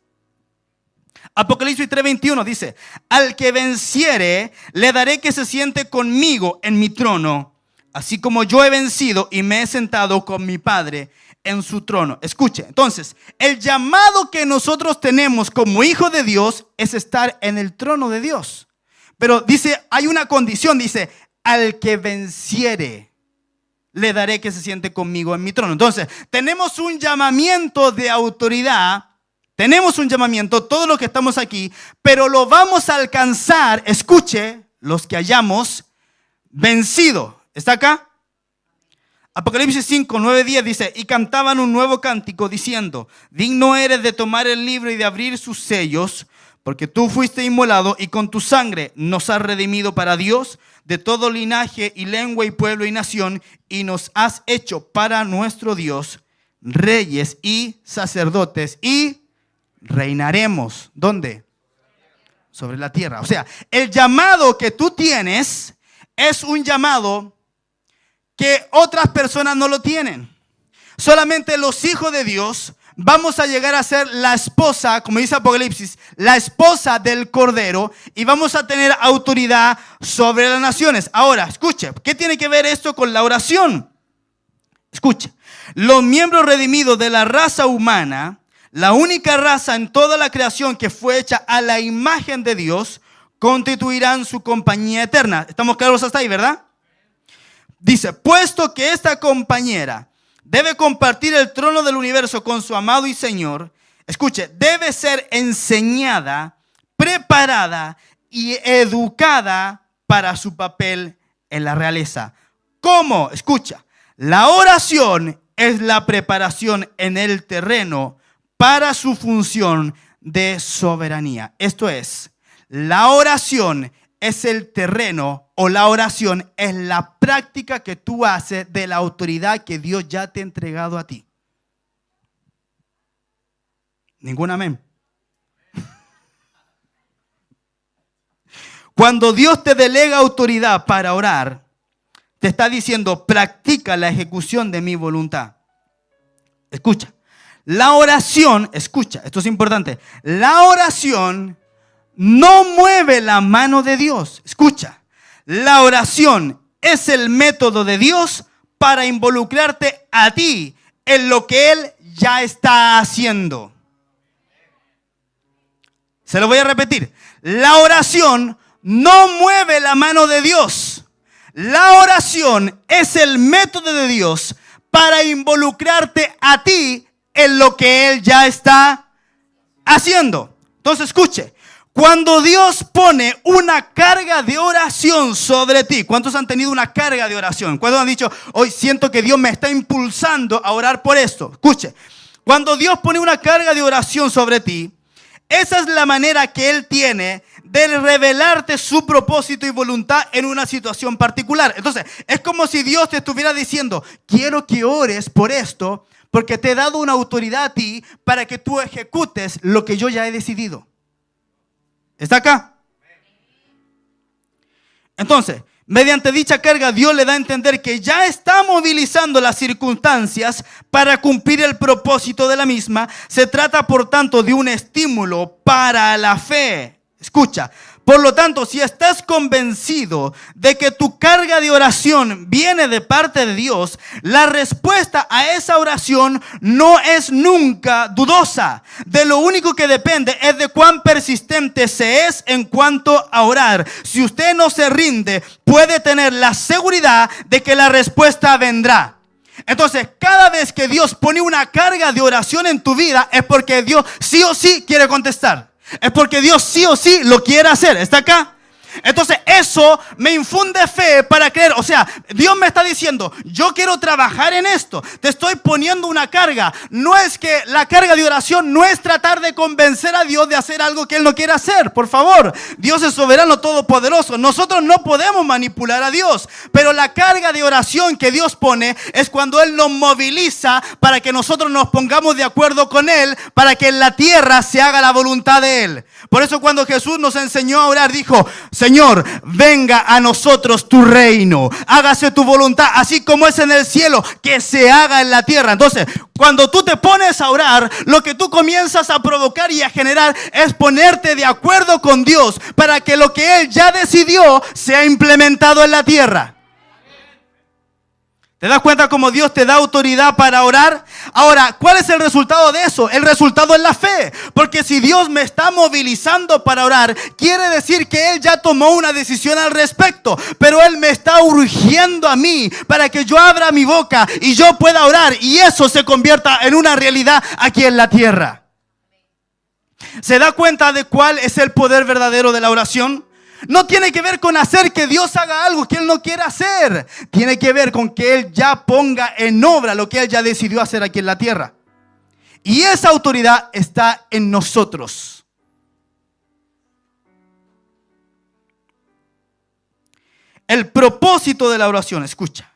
Apocalipsis 3:21 dice: al que venciere, le daré que se siente conmigo en mi trono, así como yo he vencido y me he sentado con mi Padre en su trono. Escuche, entonces, el llamado que nosotros tenemos como hijos de Dios es estar en el trono de Dios. Pero dice, hay una condición, dice: al que venciere, le daré que se siente conmigo en mi trono. Entonces, tenemos un llamamiento de autoridad, tenemos un llamamiento, todos los que estamos aquí, pero lo vamos a alcanzar, escuche, los que hayamos vencido. ¿Está acá? Apocalipsis 5:9-10 dice: y cantaban un nuevo cántico diciendo: digno eres de tomar el libro y de abrir sus sellos, porque tú fuiste inmolado y con tu sangre nos has redimido para Dios de todo linaje y lengua y pueblo y nación, y nos has hecho para nuestro Dios reyes y sacerdotes, y reinaremos. ¿Dónde? Sobre la tierra. O sea, el llamado que tú tienes es un llamado que otras personas no lo tienen. Solamente los hijos de Dios vamos a llegar a ser la esposa, como dice Apocalipsis, la esposa del Cordero, y vamos a tener autoridad sobre las naciones. Ahora, escuche, ¿qué tiene que ver esto con la oración? Escuche, los miembros redimidos de la raza humana, la única raza en toda la creación que fue hecha a la imagen de Dios, constituirán su compañía eterna. ¿Estamos claros hasta ahí, verdad? Dice: puesto que esta compañera debe compartir el trono del universo con su amado y Señor, escuche, debe ser enseñada, preparada y educada para su papel en la realeza. ¿Cómo? Escucha, la oración es la preparación en el terreno para su función de soberanía. Esto es, la oración es el terreno, o la oración es la práctica que tú haces de la autoridad que Dios ya te ha entregado a ti. Ningún amén. Cuando Dios te delega autoridad para orar, te está diciendo, practica la ejecución de mi voluntad. Escucha, la oración, escucha, esto es importante, la oración no mueve la mano de Dios. Escucha, la oración es el método de Dios para involucrarte a ti en lo que Él ya está haciendo. Se lo voy a repetir, la oración no mueve la mano de Dios. La oración es el método de Dios para involucrarte a ti en lo que Él ya está haciendo. Entonces escuche, cuando Dios pone una carga de oración sobre ti, ¿cuántos han tenido una carga de oración? ¿Cuántos han dicho, hoy siento que Dios me está impulsando a orar por esto? Escuche, cuando Dios pone una carga de oración sobre ti, esa es la manera que Él tiene de revelarte su propósito y voluntad en una situación particular. Entonces, es como si Dios te estuviera diciendo, quiero que ores por esto, porque te he dado una autoridad a ti para que tú ejecutes lo que yo ya he decidido. ¿Está acá? Entonces, mediante dicha carga, Dios le da a entender que ya está movilizando las circunstancias para cumplir el propósito de la misma. Se trata, por tanto, de un estímulo para la fe. Escucha, por lo tanto, si estás convencido de que tu carga de oración viene de parte de Dios, la respuesta a esa oración no es nunca dudosa. De lo único que depende es de cuán persistente se es en cuanto a orar. Si usted no se rinde, puede tener la seguridad de que la respuesta vendrá. Entonces, cada vez que Dios pone una carga de oración en tu vida, es porque Dios sí o sí quiere contestar. Es porque Dios sí o sí lo quiere hacer. ¿Está acá? Entonces eso me infunde fe para creer. O sea, Dios me está diciendo, yo quiero trabajar en esto. Te estoy poniendo una carga. No es que la carga de oración no es tratar de convencer a Dios de hacer algo que Él no quiere hacer. Por favor, Dios es soberano, todopoderoso. Nosotros no podemos manipular a Dios. Pero la carga de oración que Dios pone es cuando Él nos moviliza para que nosotros nos pongamos de acuerdo con Él, para que en la tierra se haga la voluntad de Él. Por eso cuando Jesús nos enseñó a orar, dijo, Señor, venga a nosotros tu reino, hágase tu voluntad, así como es en el cielo, que se haga en la tierra. Entonces, cuando tú te pones a orar, lo que tú comienzas a provocar y a generar es ponerte de acuerdo con Dios para que lo que Él ya decidió sea implementado en la tierra. ¿Te das cuenta cómo Dios te da autoridad para orar? Ahora, ¿cuál es el resultado de eso? El resultado es la fe. Porque si Dios me está movilizando para orar, quiere decir que Él ya tomó una decisión al respecto. Pero Él me está urgiendo a mí para que yo abra mi boca y yo pueda orar. Y eso se convierta en una realidad aquí en la tierra. ¿Se da cuenta de cuál es el poder verdadero de la oración? No tiene que ver con hacer que Dios haga algo que Él no quiere hacer. Tiene que ver con que Él ya ponga en obra lo que Él ya decidió hacer aquí en la tierra. Y esa autoridad está en nosotros. El propósito de la oración, escucha,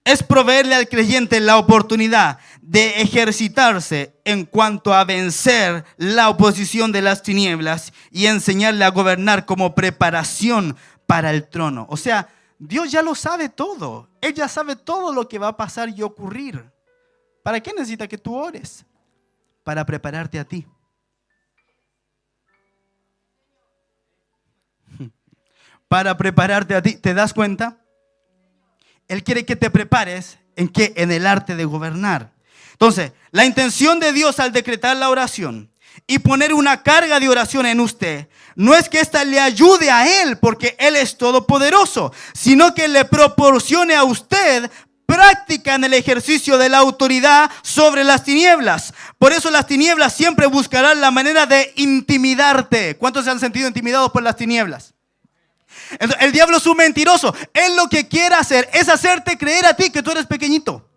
es proveerle al creyente la oportunidad de ejercitarse en cuanto a vencer la oposición de las tinieblas y enseñarle a gobernar como preparación para el trono. O sea, Dios ya lo sabe todo. Él ya sabe todo lo que va a pasar y ocurrir. ¿Para qué necesita que tú ores? Para prepararte a ti. Para prepararte a ti. ¿Te das cuenta? Él quiere que te prepares. ¿En qué? En el arte de gobernar. Entonces, la intención de Dios al decretar la oración y poner una carga de oración en usted, no es que ésta le ayude a Él, porque Él es todopoderoso, sino que le proporcione a usted práctica en el ejercicio de la autoridad sobre las tinieblas. Por eso las tinieblas siempre buscarán la manera de intimidarte. ¿Cuántos se han sentido intimidados por las tinieblas? El diablo es un mentiroso. Él lo que quiere hacer es hacerte creer a ti que tú eres pequeñito.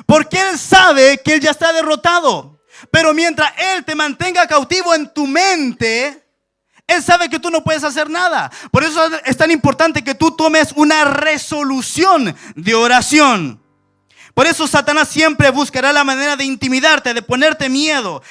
Porque Él sabe que Él ya está derrotado. Pero mientras Él te mantenga cautivo en tu mente, Él sabe que tú no puedes hacer nada. Por eso es tan importante que tú tomes una resolución de oración. Por eso Satanás siempre buscará la manera de intimidarte, de ponerte miedo.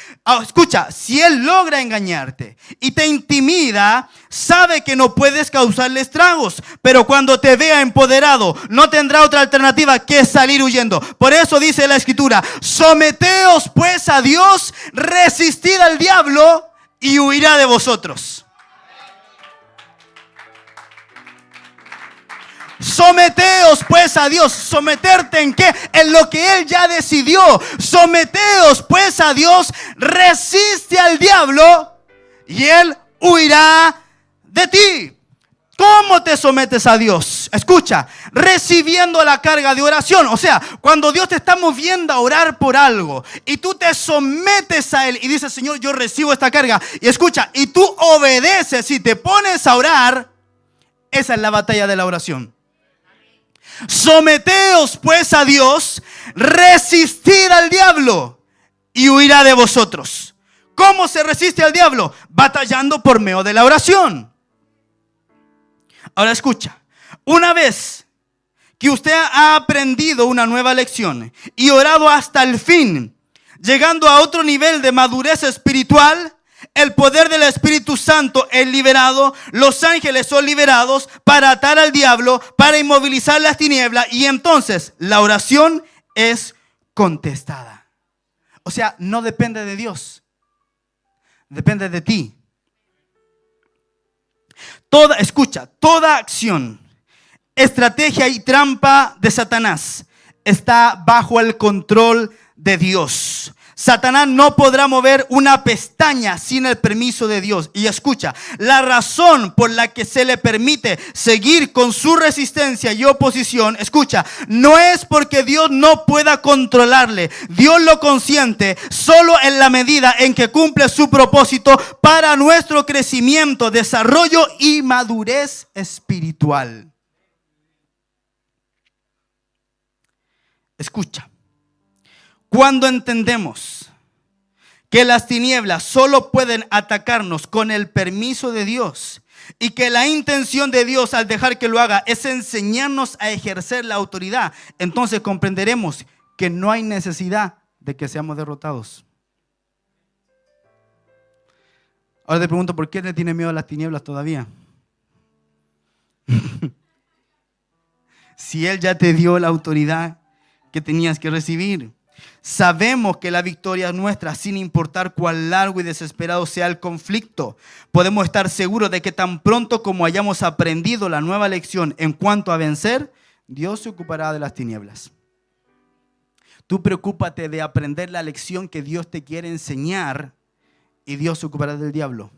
Escucha, si él logra engañarte y te intimida, sabe que no puedes causarle estragos. Pero cuando te vea empoderado, no tendrá otra alternativa que salir huyendo. Por eso dice la Escritura: someteos pues a Dios, resistid al diablo y huirá de vosotros. Someteos pues a Dios. ¿Someterte en qué? En lo que Él ya decidió. Someteos pues a Dios, resiste al diablo y Él huirá de ti. ¿Cómo te sometes a Dios? Escucha, recibiendo la carga de oración. O sea, cuando Dios te está moviendo a orar por algo y tú te sometes a Él y dices: Señor, yo recibo esta carga. Y escucha, y tú obedeces y te pones a orar. Esa es la batalla de la oración. Someteos pues a Dios, resistid al diablo y huirá de vosotros. ¿Cómo se resiste al diablo? Batallando por medio de la oración. Ahora escucha, una vez que usted ha aprendido una nueva lección y orado hasta el fin, llegando a otro nivel de madurez espiritual, el poder del Espíritu Santo es liberado, los ángeles son liberados para atar al diablo, para inmovilizar las tinieblas, y entonces la oración es contestada. O sea, no depende de Dios, depende de ti. Toda acción, estrategia y trampa de Satanás está bajo el control de Dios. Satanás no podrá mover una pestaña sin el permiso de Dios. Y escucha, la razón por la que se le permite seguir con su resistencia y oposición, escucha, no es porque Dios no pueda controlarle. Dios lo consiente solo en la medida en que cumple su propósito para nuestro crecimiento, desarrollo y madurez espiritual. Escucha. Cuando entendemos que las tinieblas solo pueden atacarnos con el permiso de Dios y que la intención de Dios al dejar que lo haga es enseñarnos a ejercer la autoridad, entonces comprenderemos que no hay necesidad de que seamos derrotados. Ahora te pregunto, ¿por qué le tiene miedo a las tinieblas todavía? Si Él ya te dio la autoridad que tenías que recibir. Sabemos que la victoria es nuestra, sin importar cuán largo y desesperado sea el conflicto. Podemos estar seguros de que tan pronto como hayamos aprendido la nueva lección en cuanto a vencer, Dios se ocupará de las tinieblas. Tú preocúpate de aprender la lección que Dios te quiere enseñar y Dios se ocupará del diablo.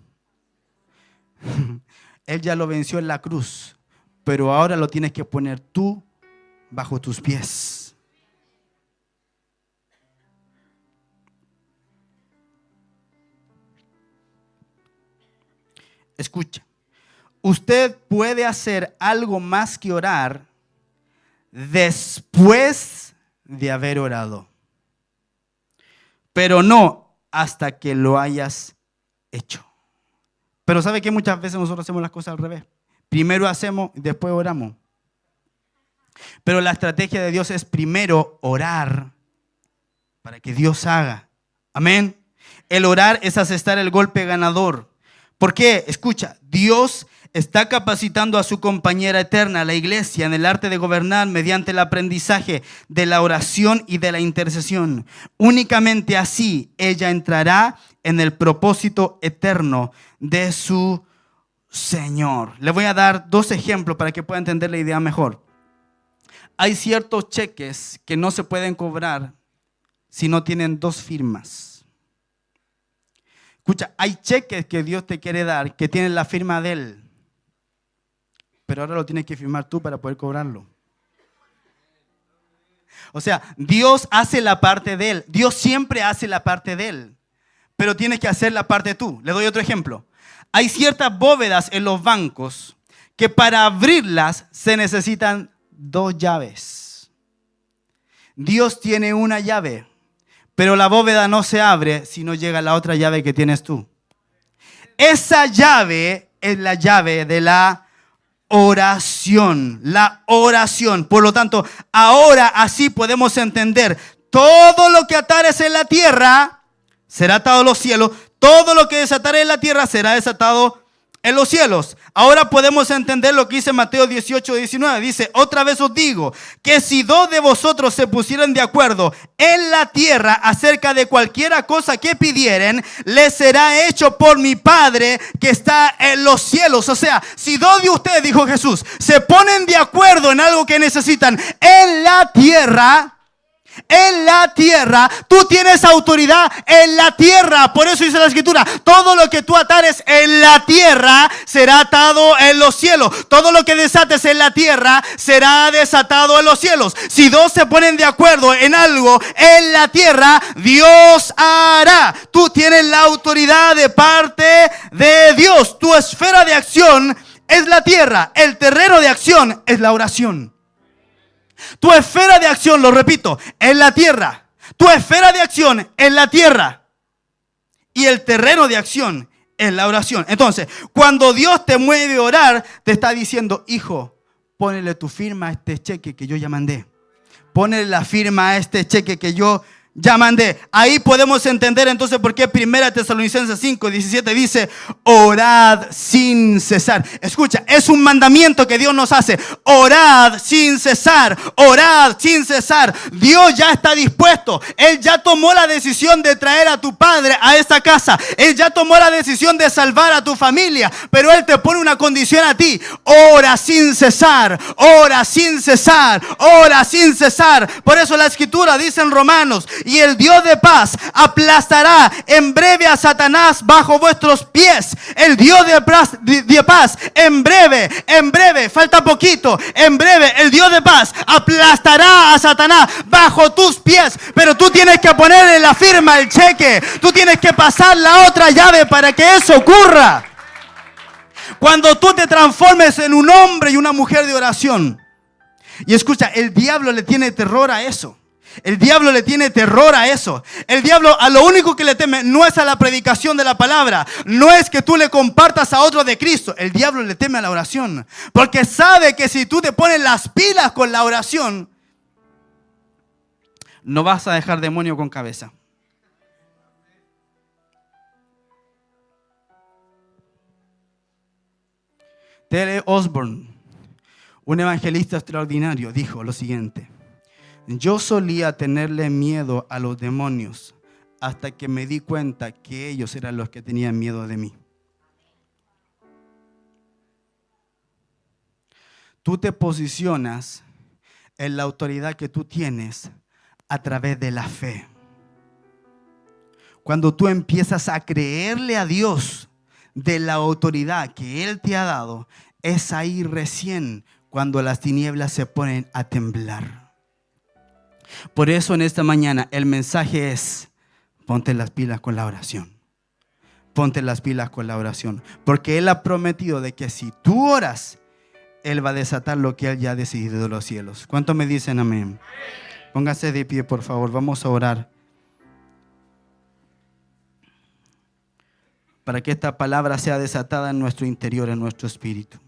Él ya lo venció en la cruz, pero ahora lo tienes que poner tú bajo tus pies. Escucha, usted puede hacer algo más que orar después de haber orado, pero no hasta que lo hayas hecho. Pero ¿sabe qué? Muchas veces nosotros hacemos las cosas al revés. Primero hacemos y después oramos. Pero la estrategia de Dios es primero orar para que Dios haga. Amén. El orar es asestar el golpe ganador. ¿Por qué? Escucha, Dios está capacitando a su compañera eterna, la iglesia, en el arte de gobernar mediante el aprendizaje de la oración y de la intercesión. Únicamente así ella entrará en el propósito eterno de su Señor. Le voy a dar 2 ejemplos para que pueda entender la idea mejor. Hay ciertos cheques que no se pueden cobrar si no tienen 2 firmas. Escucha, hay cheques que Dios te quiere dar que tienen la firma de Él, pero ahora lo tienes que firmar tú para poder cobrarlo. O sea, Dios hace la parte de Él. Dios siempre hace la parte de Él, pero tienes que hacer la parte tú. Le doy otro ejemplo. Hay ciertas bóvedas en los bancos que para abrirlas se necesitan 2 llaves. Dios tiene una llave, pero la bóveda no se abre si no llega la otra llave que tienes tú. Esa llave es la llave de la oración. La oración. Por lo tanto, ahora así podemos entender: todo lo que atares en la tierra será atado en los cielos. Todo lo que desatares en la tierra será desatado en los cielos. Ahora podemos entender lo que dice Mateo 18:19. Dice: otra vez os digo que si dos de vosotros se pusieran de acuerdo en la tierra acerca de cualquiera cosa que pidieren, les será hecho por mi Padre que está en los cielos. O sea, si dos de ustedes, dijo Jesús, se ponen de acuerdo en algo que necesitan en la tierra, tú tienes autoridad en la tierra. Por eso dice la Escritura: todo lo que tú atares en la tierra será atado en los cielos. Todo lo que desates en la tierra será desatado en los cielos. Si dos se ponen de acuerdo en algo en la tierra, Dios hará. Tú tienes la autoridad de parte de Dios. Tu esfera de acción es la tierra. El terreno de acción es la oración. Tu esfera de acción, lo repito, es la tierra. Tu esfera de acción es la tierra. Y el terreno de acción es la oración. Entonces, cuando Dios te mueve a orar, te está diciendo: hijo, ponle tu firma a este cheque que yo ya mandé. Ponle la firma a este cheque que yo ya mandé. Ahí podemos entender entonces por qué 1 Tesalonicenses 5:17 dice: orad sin cesar. Escucha, es un mandamiento que Dios nos hace: orad sin cesar, orad sin cesar. Dios ya está dispuesto. Él ya tomó la decisión de traer a tu padre a esta casa. Él ya tomó la decisión de salvar a tu familia, pero Él te pone una condición a ti: ora sin cesar, ora sin cesar, ora sin cesar. Por eso la Escritura dice en Romanos: y el Dios de paz aplastará en breve a Satanás bajo vuestros pies. El Dios de paz, en breve, falta poquito, en breve, el Dios de paz aplastará a Satanás bajo tus pies. Pero tú tienes que ponerle la firma, el cheque. Tú tienes que pasar la otra llave para que eso ocurra. Cuando tú te transformes en un hombre y una mujer de oración. Y escucha, el diablo le tiene terror a eso. El diablo le tiene terror a eso. El diablo a lo único que le teme no es a la predicación de la palabra, no es que tú le compartas a otro de Cristo. El diablo le teme a la oración, porque sabe que si tú te pones las pilas con la oración, no vas a dejar demonio con cabeza. T.L. Osborne, un evangelista extraordinario, dijo lo siguiente: yo solía tenerle miedo a los demonios hasta que me di cuenta que ellos eran los que tenían miedo de mí. Tú te posicionas en la autoridad que tú tienes a través de la fe. Cuando tú empiezas a creerle a Dios de la autoridad que Él te ha dado, es ahí recién cuando las tinieblas se ponen a temblar. Por eso en esta mañana el mensaje es: ponte las pilas con la oración. Ponte las pilas con la oración. Porque Él ha prometido de que si tú oras, Él va a desatar lo que Él ya ha decidido de los cielos. ¿Cuántos me dicen amén? Póngase de pie, por favor. Vamos a orar para que esta palabra sea desatada en nuestro interior, en nuestro espíritu.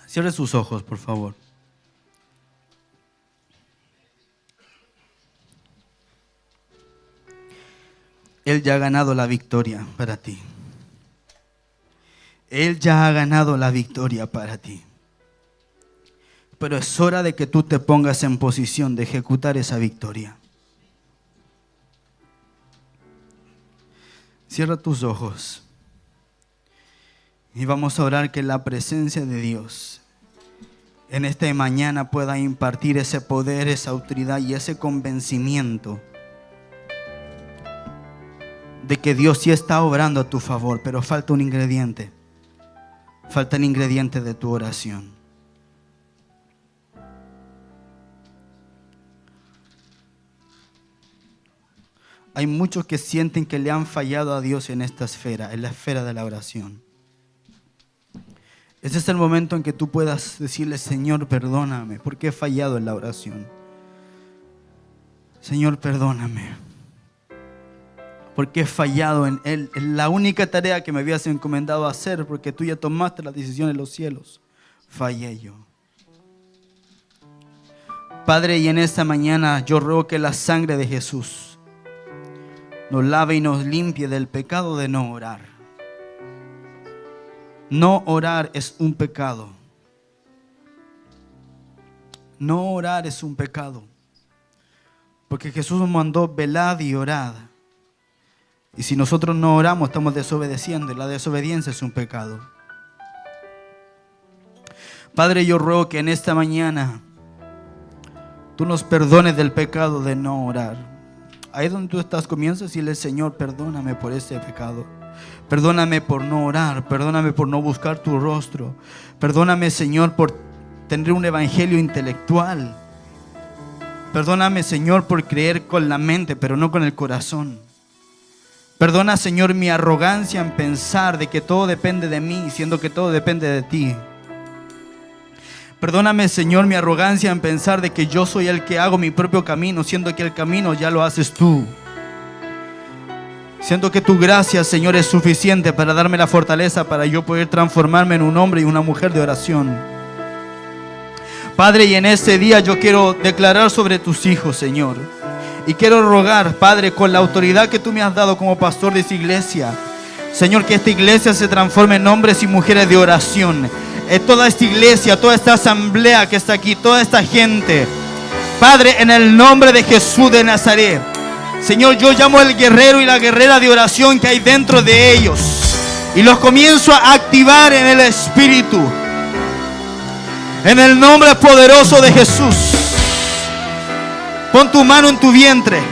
Cierre sus ojos, por favor. Él ya ha ganado la victoria para ti. Él ya ha ganado la victoria para ti. Pero es hora de que tú te pongas en posición de ejecutar esa victoria. Cierra tus ojos. Y vamos a orar que la presencia de Dios en esta mañana pueda impartir ese poder, esa autoridad y ese convencimiento de que Dios sí está obrando a tu favor, pero falta un ingrediente. Falta el ingrediente de tu oración. hay muchos que sienten que le han fallado a Dios en esta esfera, en la esfera de la oración. Ese es el momento en que tú puedas decirle: Señor, perdóname, porque he fallado en la oración. Señor, perdóname, porque he fallado en Él, en la única tarea que me habías encomendado a hacer, porque tú ya tomaste la decisión en los cielos. Fallé yo. Padre, y en esta mañana yo ruego que la sangre de Jesús nos lave y nos limpie del pecado de no orar. No orar es un pecado. No orar es un pecado. Porque Jesús nos mandó: velad y orad. Y si nosotros no oramos, estamos desobedeciendo, y la desobediencia es un pecado. Padre, yo ruego que en esta mañana tú nos perdones del pecado de no orar. Ahí donde tú estás, comienza a decirle: Señor, perdóname por este pecado. Perdóname por no orar. Perdóname por no buscar tu rostro. Perdóname, Señor, por tener un evangelio intelectual. Perdóname, Señor, por creer con la mente, pero no con el corazón. Perdona, Señor, mi arrogancia en pensar de que todo depende de mí, siendo que todo depende de ti. Perdóname, Señor, mi arrogancia en pensar de que yo soy el que hago mi propio camino, siendo que el camino ya lo haces tú. Siento que tu gracia, Señor, es suficiente para darme la fortaleza para yo poder transformarme en un hombre y una mujer de oración. Padre, y en este día yo quiero declarar sobre tus hijos, Señor. Y quiero rogar, Padre, con la autoridad que tú me has dado como pastor de esta iglesia, Señor, que esta iglesia se transforme en hombres y mujeres de oración. Toda esta iglesia, toda esta asamblea que está aquí, toda esta gente, Padre, en el nombre de Jesús de Nazaret, Señor, yo llamo al guerrero y la guerrera de oración que hay dentro de ellos y los comienzo a activar en el Espíritu. En el nombre poderoso de Jesús. Pon tu mano en tu vientre.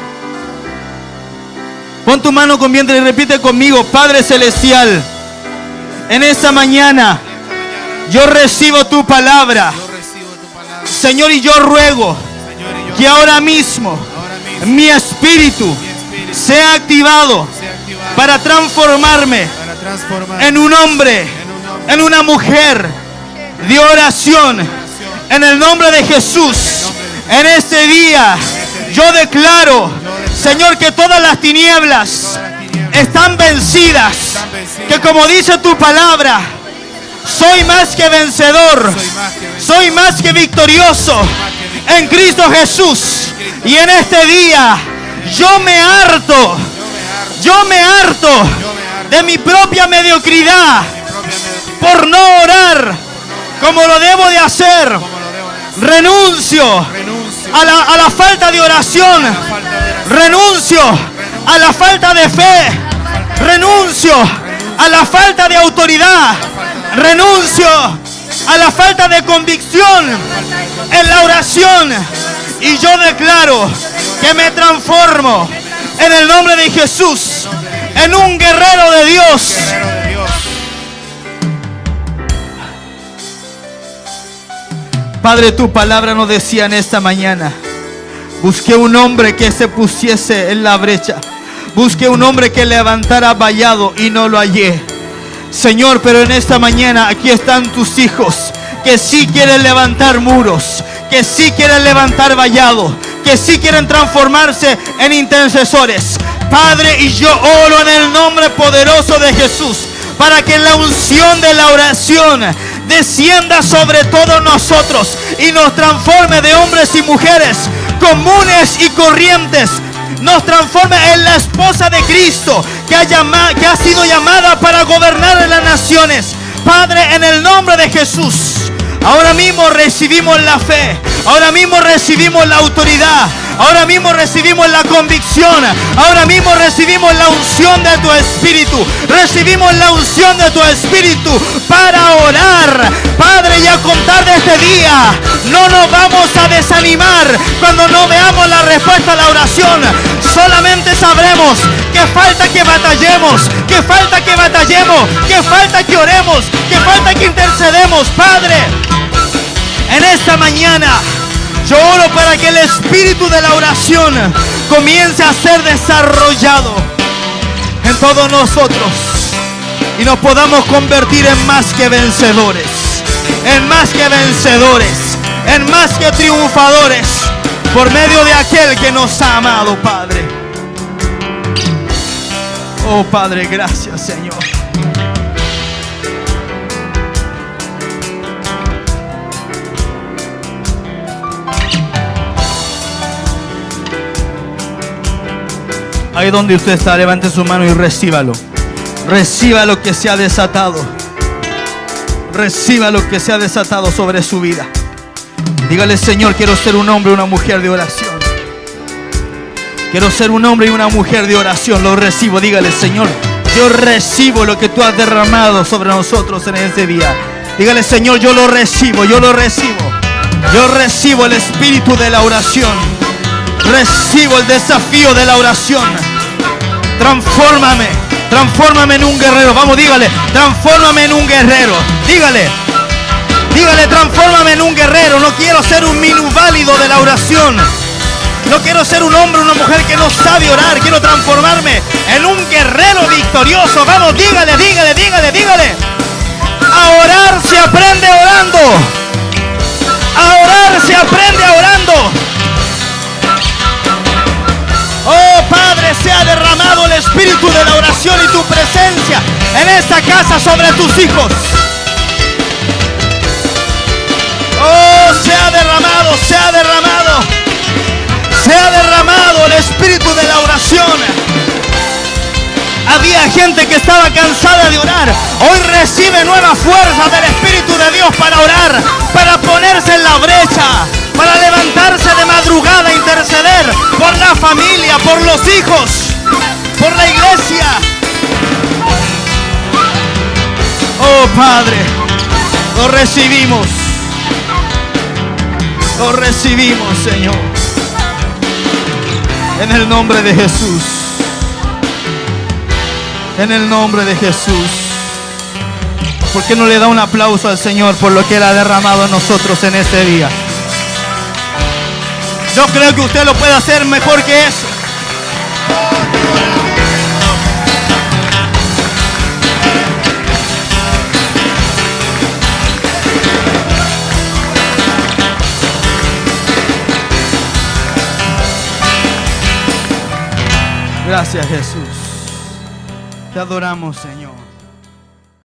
Pon tu mano con vientre y repite conmigo: Padre Celestial, en esta mañana yo recibo tu palabra. Señor, y yo ruego que ahora mismo mi espíritu sea activado para transformarme en un hombre, en una mujer de oración. En el nombre de Jesús, en este día yo declaro, Señor, que todas las tinieblas están vencidas, que como dice tu palabra, soy más que vencedor, soy más que victorioso en Cristo Jesús. Y en este día yo me harto de mi propia mediocridad por no orar como lo debo de hacer. Renuncio a la falta de oración. Renuncio a la falta de fe. Renuncio a la falta de autoridad. Renuncio a la falta de convicción en la oración. Y yo declaro que me transformo en el nombre de Jesús en un guerrero de Dios. Padre, tu palabra nos decía en esta mañana: busqué un hombre que se pusiese en la brecha. Busqué un hombre que levantara vallado y no lo hallé. Señor, pero en esta mañana aquí están tus hijos que sí quieren levantar muros, que sí quieren levantar vallado, que sí quieren transformarse en intercesores. Padre, y yo oro en el nombre poderoso de Jesús para que la unción de la oración descienda sobre todos nosotros y nos transforme de hombres y mujeres comunes y corrientes. Nos transforme en la esposa de Cristo que ha sido llamada para gobernar en las naciones. Padre, en el nombre de Jesús, ahora mismo recibimos la fe, ahora mismo recibimos la autoridad, ahora mismo recibimos la convicción, ahora mismo recibimos la unción de tu Espíritu, recibimos la unción de tu Espíritu para orar. Padre, y a contar de este día, no nos vamos a desanimar cuando no veamos la respuesta a la oración. Solamente sabremos que falta que batallemos, que falta que batallemos, que falta que oremos, que falta que intercedemos. Padre, en esta mañana yo oro para que el espíritu de la oración comience a ser desarrollado en todos nosotros y nos podamos convertir en más que vencedores, en más que vencedores, en más que triunfadores, por medio de aquel que nos ha amado, Padre. Oh Padre, gracias, Señor. Ahí donde usted está, levante su mano y recíbalo. Reciba lo que se ha desatado. Reciba lo que se ha desatado sobre su vida. Dígale: Señor, quiero ser un hombre y una mujer de oración. Quiero ser un hombre y una mujer de oración. Lo recibo. Dígale: Señor, yo recibo lo que tú has derramado sobre nosotros en este día. Dígale: Señor, yo lo recibo, yo lo recibo. Yo recibo el espíritu de la oración. Recibo el desafío de la oración. Transfórmame, transfórmame en un guerrero. Vamos, dígale: transfórmame en un guerrero. Dígale, dígale: transfórmame en un guerrero. No quiero ser un minusválido de la oración. No quiero ser un hombre o una mujer que no sabe orar. Quiero transformarme en un guerrero victorioso. Vamos, dígale, dígale, dígale, dígale. A orar se aprende orando. A orar se aprende orando. Oh Padre, sea derramado el espíritu de la oración y tu presencia en esta casa sobre tus hijos. Oh, sea derramado, sea derramado. Sea derramado el espíritu de la oración. Había gente que estaba cansada de orar. Hoy recibe nueva fuerza del Espíritu de Dios para orar, para ponerse en la brecha, para levantarse de madrugada a interceder por la familia, por los hijos, por la iglesia. Oh Padre, lo recibimos. Lo recibimos, Señor. En el nombre de Jesús. En el nombre de Jesús. ¿Por qué no le da un aplauso al Señor por lo que Él ha derramado en nosotros en este día? Yo creo que usted lo puede hacer mejor que eso. Gracias, Jesús. Te adoramos, Señor.